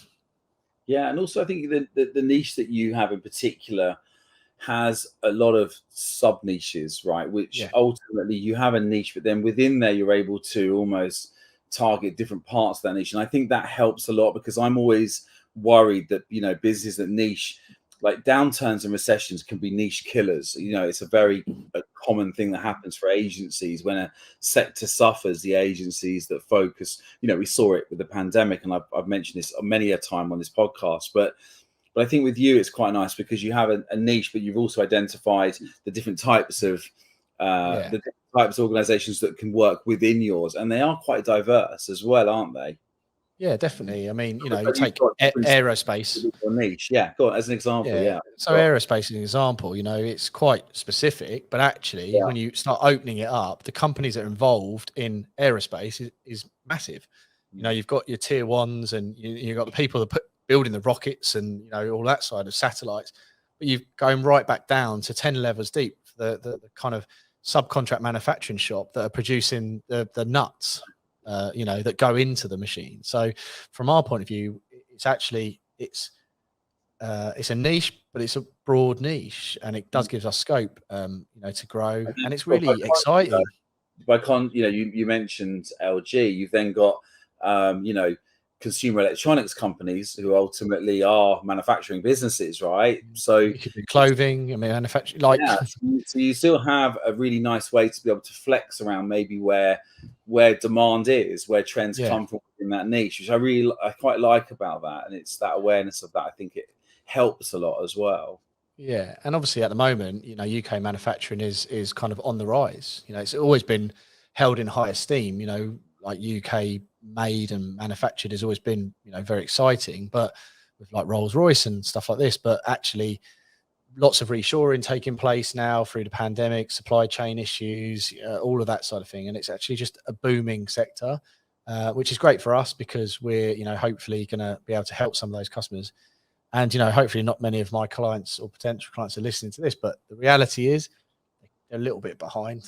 Yeah, and also I think the niche that you have in particular has a lot of sub niches, right? Which ultimately you have a niche, but then within there you're able to almost target different parts of that niche. And I think that helps a lot because I'm always worried that, you know, business that niche, like downturns and recessions can be niche killers. You know, it's a common thing that happens for agencies when a sector suffers. The agencies that focus, you know, we saw it with the pandemic, and I've mentioned this many a time on this podcast, but I think with you, it's quite nice because you have a niche, but you've also identified the different types of organizations that can work within yours, and they are quite diverse as well, aren't they? Yeah, definitely. I mean, you know, you take aerospace. Niche. Yeah, go on, as an example. Yeah. So aerospace is an example, you know, it's quite specific, but actually when you start opening it up, the companies that are involved in aerospace is massive. You know, you've got your tier ones and you've got the people that building the rockets and, you know, all that side of satellites, but you're going right back down to 10 levels deep, the kind of subcontract manufacturing shop that are producing the nuts, you know, that go into the machine. So from our point of view, it's a niche, but it's a broad niche, and it does give us scope, you know, to grow, and it's really exciting. You mentioned LG. You've then got, you know, consumer electronics companies who ultimately are manufacturing businesses, right? So you could do clothing, I mean, manufacturing, so you still have a really nice way to be able to flex around maybe where demand is, where trends come from in that niche, which I quite like about that. And it's that awareness of that. I think it helps a lot as well. Yeah, and obviously at the moment, you know, UK manufacturing is kind of on the rise. You know, it's always been held in high esteem. You know, like UK made and manufactured has always been, you know, very exciting. But with like Rolls-Royce and stuff like this, but actually lots of reshoring taking place now through the pandemic, supply chain issues, all of that sort of thing, and it's actually just a booming sector, which is great for us because we're, you know, hopefully going to be able to help some of those customers. And, you know, hopefully not many of my clients or potential clients are listening to this, but the reality is they're a little bit behind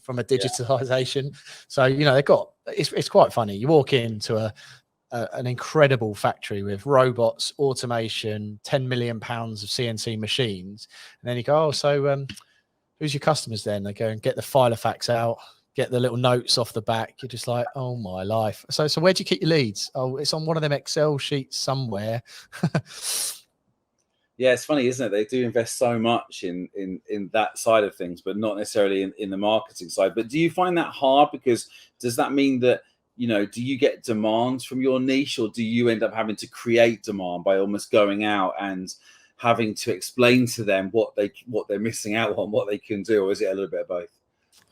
from a digitalization. So, you know, it's quite funny. You walk into an incredible factory with robots, automation, 10 million pounds of CNC machines. And then you go, oh, so who's your customers then? They go and get the Filofax out, get the little notes off the back. You're just like, oh my life. So where do you keep your leads? Oh, it's on one of them Excel sheets somewhere. Yeah, it's funny, isn't it? They do invest so much in that side of things, but not necessarily in the marketing side. But do you find that hard? Because does that mean that, you know, do you get demands from your niche, or do you end up having to create demand by almost going out and having to explain to them what they're missing out on, what they can do, or is it a little bit of both?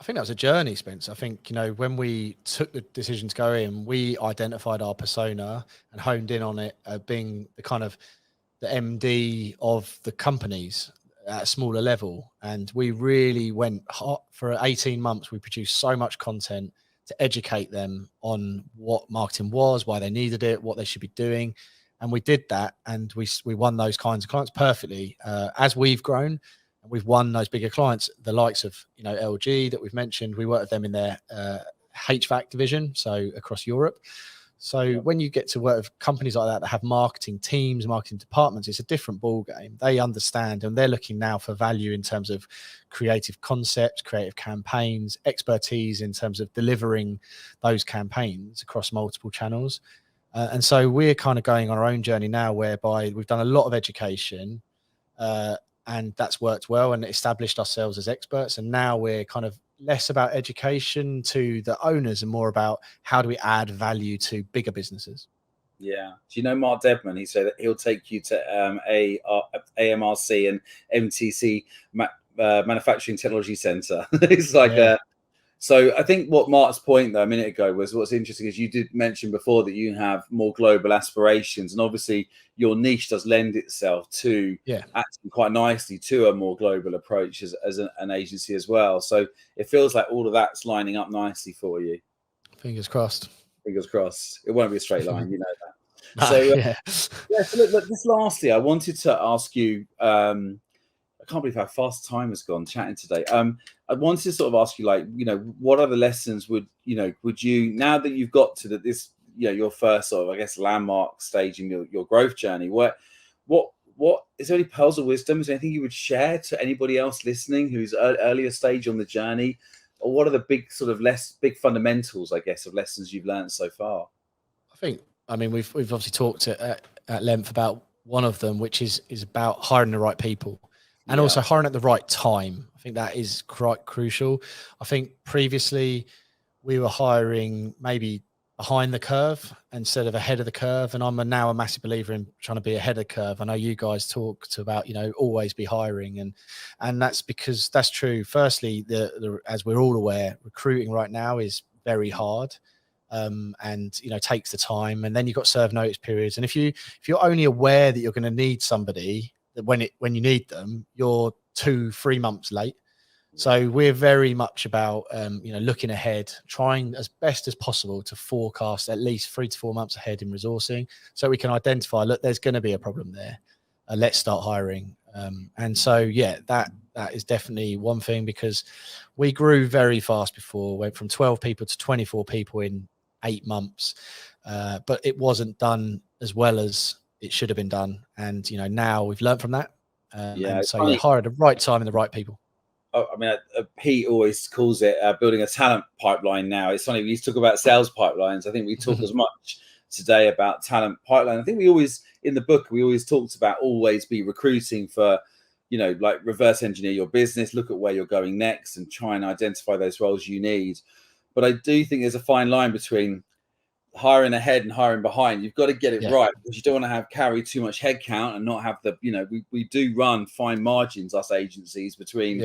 I think that was a journey, Spence. I think, you know, when we took the decision to go in, we identified our persona and honed in on it, being the kind of the MD of the companies at a smaller level. And we really went hot for 18 months. We produced so much content to educate them on what marketing was, why they needed it, what they should be doing. And we did that. And we won those kinds of clients perfectly. As we've grown, And we've won those bigger clients, the likes of, you know, LG that we've mentioned. We work with them in their HVAC division, so across Europe. So when you get to work with companies like that have marketing teams, marketing departments, it's a different ball game. They understand, and they're looking now for value in terms of creative concepts, creative campaigns, expertise in terms of delivering those campaigns across multiple channels. And so we're kind of going on our own journey now, whereby we've done a lot of education, and that's worked well and established ourselves as experts. And now we're kind of less about education to the owners and more about how do we add value to bigger businesses. Yeah. Do you know Mark Debman? He said that he'll take you to AMRC and MTC Manufacturing Technology Center. It's like so I think what Mark's point though a minute ago was, what's interesting is you did mention before that you have more global aspirations, and obviously your niche does lend itself to acting quite nicely to a more global approach as an agency as well. So it feels like all of that's lining up nicely for you. Fingers crossed. Fingers crossed. It won't be a straight line, you know that. So so look, just lastly, I wanted to ask you, I can't believe how fast time has gone chatting today. I wanted to sort of ask you, like, you know, what other lessons would you, now that you've got to this, you know, your first sort of, I guess, landmark stage in your growth journey, what is there any pearls of wisdom? Is there anything you would share to anybody else listening who's earlier stage on the journey? Or what are the big sort of big fundamentals, I guess, of lessons you've learned so far? I mean, we've obviously talked at length about one of them, which is about hiring the right people. And also hiring at the right time. I think that is quite crucial. I think previously we were hiring maybe behind the curve instead of ahead of the curve. And I'm now a massive believer in trying to be ahead of the curve. I know you guys talked about, you know, always be hiring. And that's because that's true. Firstly, as we're all aware, recruiting right now is very hard. And, you know, takes the time. And then you've got serve notice periods. And if you're only aware that you're going to need somebody, when you need them, you're 2-3 months late. So we're very much about you know, looking ahead, trying as best as possible to forecast at least 3 to 4 months ahead in resourcing, so we can identify, look, there's going to be a problem there, let's start hiring. And so that is definitely one thing, because we grew very fast before, went from 12 people to 24 people in 8 months, but it wasn't done as well as it should have been done. And, you know, now we've learned from that. And so hire at the right time and the right people. I mean, Pete always calls it building a talent pipeline now. It's funny, we used to talk about sales pipelines. I think we talk as much today about talent pipeline. I think we always, in the book, we always talked about always be recruiting for, you know, like reverse engineer your business, look at where you're going next and try and identify those roles you need. But I do think there's a fine line between hiring ahead and hiring behind. You've got to get it right, because you don't want to carry too much headcount and not have the, you know, we do run fine margins, us agencies, between,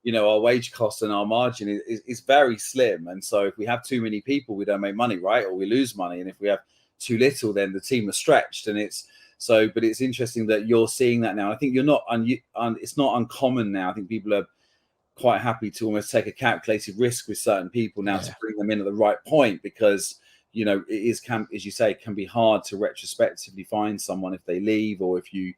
you know, our wage costs and our margin is very slim. And so if we have too many people, we don't make money, right? Or we lose money. And if we have too little, then the team are stretched. And but it's interesting that you're seeing that now. I think it's not uncommon now. I think people are quite happy to almost take a calculated risk with certain people now to bring them in at the right point, because, you know, as you say, it can be hard to retrospectively find someone if they leave or if you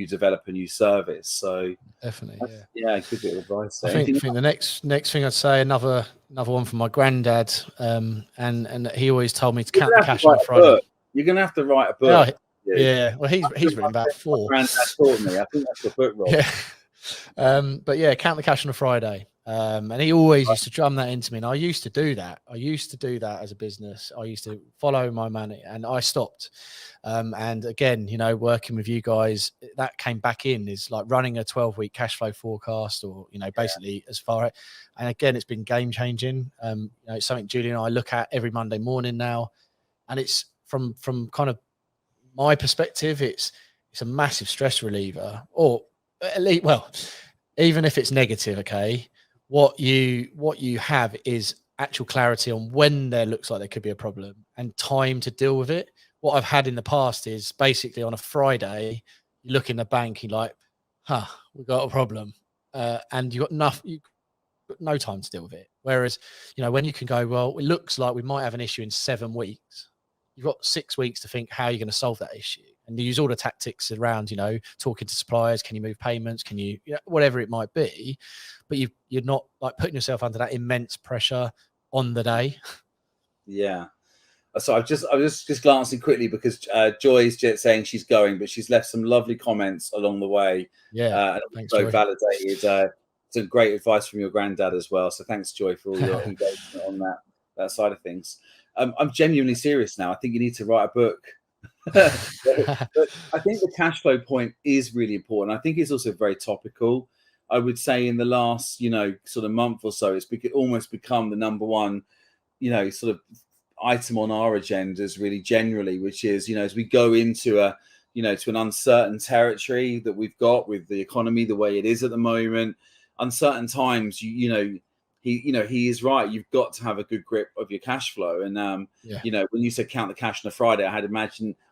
develop a new service. So definitely, good bit of advice. I think the next thing I'd say, another one from my granddad, and he always told me to count the cash on a Friday. You're gonna have to write a book. Well, he's written about 4. Granddad taught me. I think that's the book, Rob. But count the cash on a Friday. And he always used to drum that into me. And I used to do that. As a business. I used to follow my money, and I stopped. And again, you know, working with you guys, that came back in, is like running a 12-week cash flow forecast, or, you know, basically as far. And again, it's been game changing. You know, it's something Julie and I look at every Monday morning now. And it's from kind of my perspective, it's a massive stress reliever, or at least, well, even if it's negative, okay. What you have is actual clarity on when there looks like there could be a problem and time to deal with it. What I've had in the past is basically on a Friday, you look in the bank, you're like, we've got a problem. And you've got no time to deal with it. Whereas, you know, when you can go, well, it looks like we might have an issue in 7 weeks, you've got 6 weeks to think how you're going to solve that issue. and you use all the tactics around, talking to suppliers, can you move payments, can you, whatever it might be, but you're not like putting yourself under that immense pressure on the day. Yeah. So I was just glancing quickly because Joy's just saying she's going, but she's left some lovely comments along the way. Yeah, and thanks, so Joy. validated. Some great advice from your granddad as well. So thanks, Joy, for all your engagement on that side of things. I'm genuinely serious now. I think you need to write a book. but I think the cash flow point is really important. I think it's also very topical. I would say in the last, sort of month or so, it's almost become the number one, sort of item on our agendas really generally, which is, as we go into to an uncertain territory that we've got with the economy the way it is at the moment, uncertain times, he is right. You've got to have a good grip of your cash flow. And when you said count the cash on a Friday, I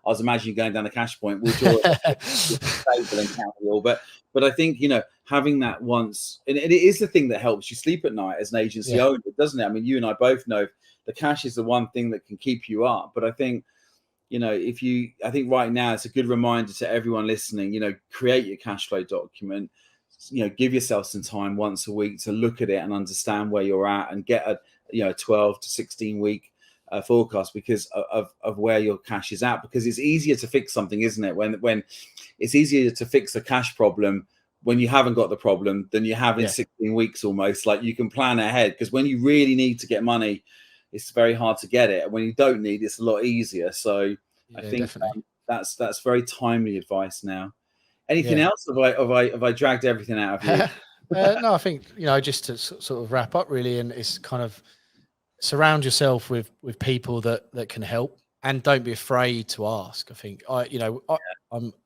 was imagining going down the cash point, we'll draw table and count it all. But I think, having that once, and it is the thing that helps you sleep at night as an agency owner, doesn't it? I mean, you and I both know the cash is the one thing that can keep you up. But I think, I think right now it's a good reminder to everyone listening, create your cash flow document, give yourself some time once a week to look at it and understand where you're at and get a 12 to 16 week forecast because of where your cash is at, because it's easier to fix something, isn't it? When it's easier to fix a cash problem when you haven't got the problem than you have in 16 weeks almost. Like you can plan ahead, because when you really need to get money, it's very hard to get it. And when you don't need, it's a lot easier. So I think that's very timely advice now. Anything else? Have I dragged everything out of you? No, I think, just to sort of wrap up really, and it's kind of surround yourself with people that can help, and don't be afraid to ask. I think I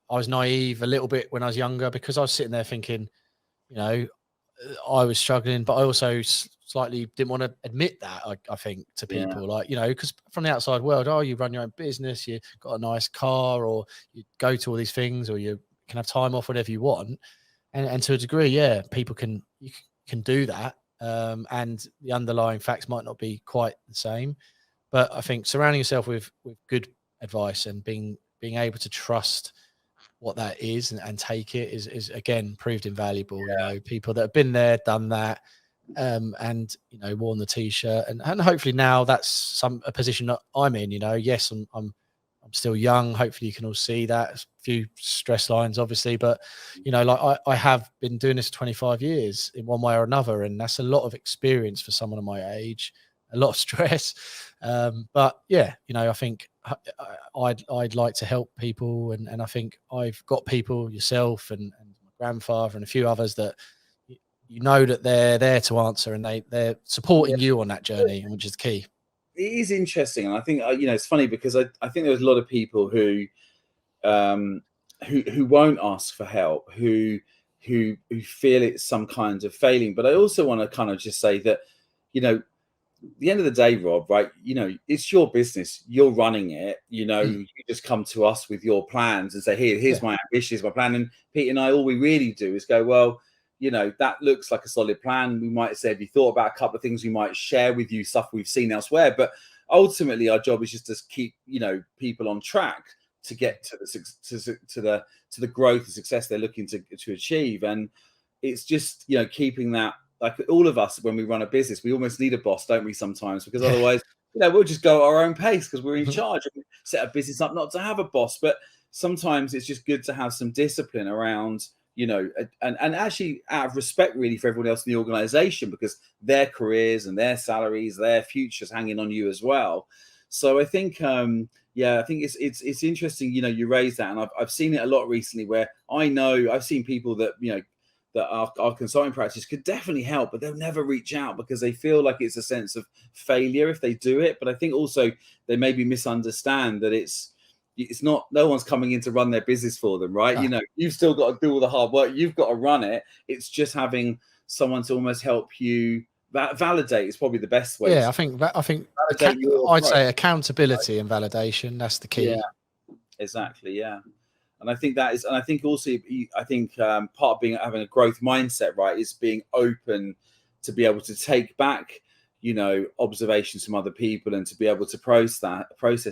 was naive a little bit when I was younger, because I was sitting there thinking, I was struggling, but I also slightly didn't want to admit that, I think, to people, because from the outside world, you run your own business, you got a nice car, or you go to all these things, or you can have time off whenever you want. And to a degree, people can do that. And the underlying facts might not be quite the same. But I think surrounding yourself with good advice and being able to trust what that is and take it is again proved invaluable. People that have been there, done that, and worn the t-shirt, and hopefully now that's a position that I'm in. Yes, I'm still young. Hopefully you can all see that. A few stress lines, obviously, but I have been doing this 25 years in one way or another, and that's a lot of experience for someone of my age. A lot of stress, but I think I'd like to help people, and I think I've got people, yourself and my grandfather and a few others, that that they're there to answer, and they're supporting you on that journey, which is key. It is interesting, and I think it's funny because I think there's a lot of people who won't ask for help, who feel it's some kind of failing. But I also want to kind of just say that at the end of the day, Rob, right? It's your business. You're running it. You just come to us with your plans and say, here's my ambition, here's my plan. And Pete and I, all we really do is go, well, that looks like a solid plan. We might say, have you thought about a couple of things? We might share with you stuff we've seen elsewhere. But ultimately, our job is just to keep, people on track to get to the growth and success they're looking to achieve. And it's just, keeping that. Like all of us, when we run a business, we almost need a boss, don't we, sometimes? Because otherwise, we'll just go at our own pace because we're in charge. We set a business up not to have a boss. But sometimes it's just good to have some discipline around, and actually out of respect, really, for everyone else in the organization, because their careers and their salaries, their futures hanging on you as well. So I think, I think it's interesting, you raise that. And I've seen it a lot recently where I've seen people that, that our consulting practice could definitely help, but they'll never reach out because they feel like it's a sense of failure if they do it. But I think also they maybe misunderstand that it's not, no one's coming in to run their business for them, right? You've still got to do all the hard work. You've got to run it. It's just having someone to almost help you validate is probably the best way. Yeah, I think I'd say accountability and validation. That's the key. Yeah, exactly. Yeah. And I think that is, and I think also, part of having a growth mindset, right, is being open to be able to take back, observations from other people and to be able to process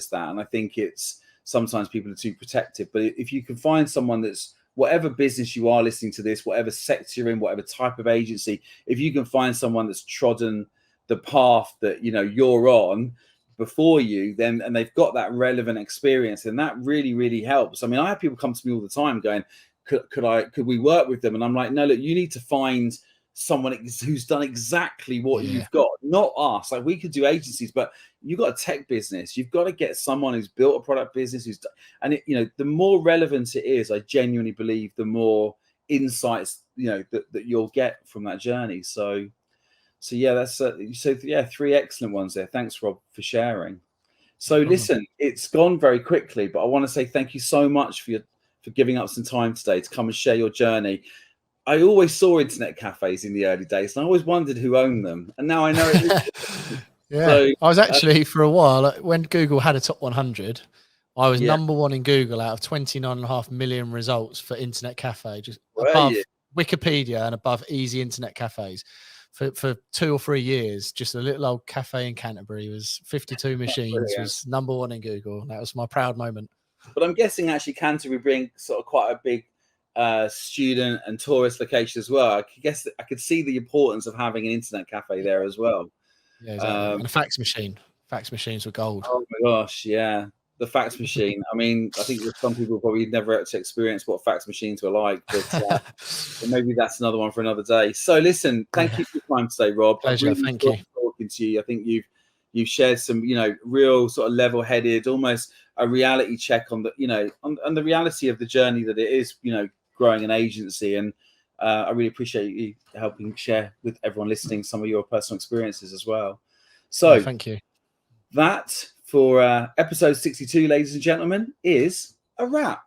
that. And I think it's sometimes people are too protective. But if you can find someone that's, whatever business you are listening to this, whatever sector you're in, whatever type of agency, if you can find someone that's trodden the path that, you know, you're on before you, then, and they've got that relevant experience, and that really, really helps. I mean, I have people come to me all the time going, could we work with them? And I'm like, no, look, you need to find someone who's done exactly what you've got, not us. Like, we could do agencies, but you've got a tech business. You've got to get someone who's built a product business, and it, you know, the more relevant it is, I genuinely believe the more insights, you know, that you'll get from that journey. So yeah, that's yeah, 3 excellent ones there. Thanks, Rob, for sharing. So listen, it's gone very quickly, but I want to say thank you so much for giving up some time today to come and share your journey. I always saw internet cafes in the early days, and I always wondered who owned them. And now I know it. Yeah, so, I was actually for a while, when Google had a top 100, I was number 1 in Google out of 29.5 million results for internet cafe, just above Wikipedia and above easy internet cafes. For 2 or 3 years, just a little old cafe in Canterbury was 52 machines, was number 1 in Google. That was my proud moment. But I'm guessing actually Canterbury being sort of quite a big student and tourist location as well. I guess I could see the importance of having an internet cafe there as well. Yeah, exactly. And a fax machine. Fax machines were gold. Oh my gosh, yeah. The fax machine. I mean, I think some people probably never had to experience what fax machines were like, but maybe that's another one for another day. So listen, thank you for your time today, Rob. Pleasure. Really thank you. Talking to you. I think you've shared some, you know, real sort of level-headed, almost a reality check on the, you know, on the reality of the journey that it is, you know, growing an agency. And I really appreciate you helping share with everyone listening some of your personal experiences as well. So thank you. That for episode 62, ladies and gentlemen, is a wrap.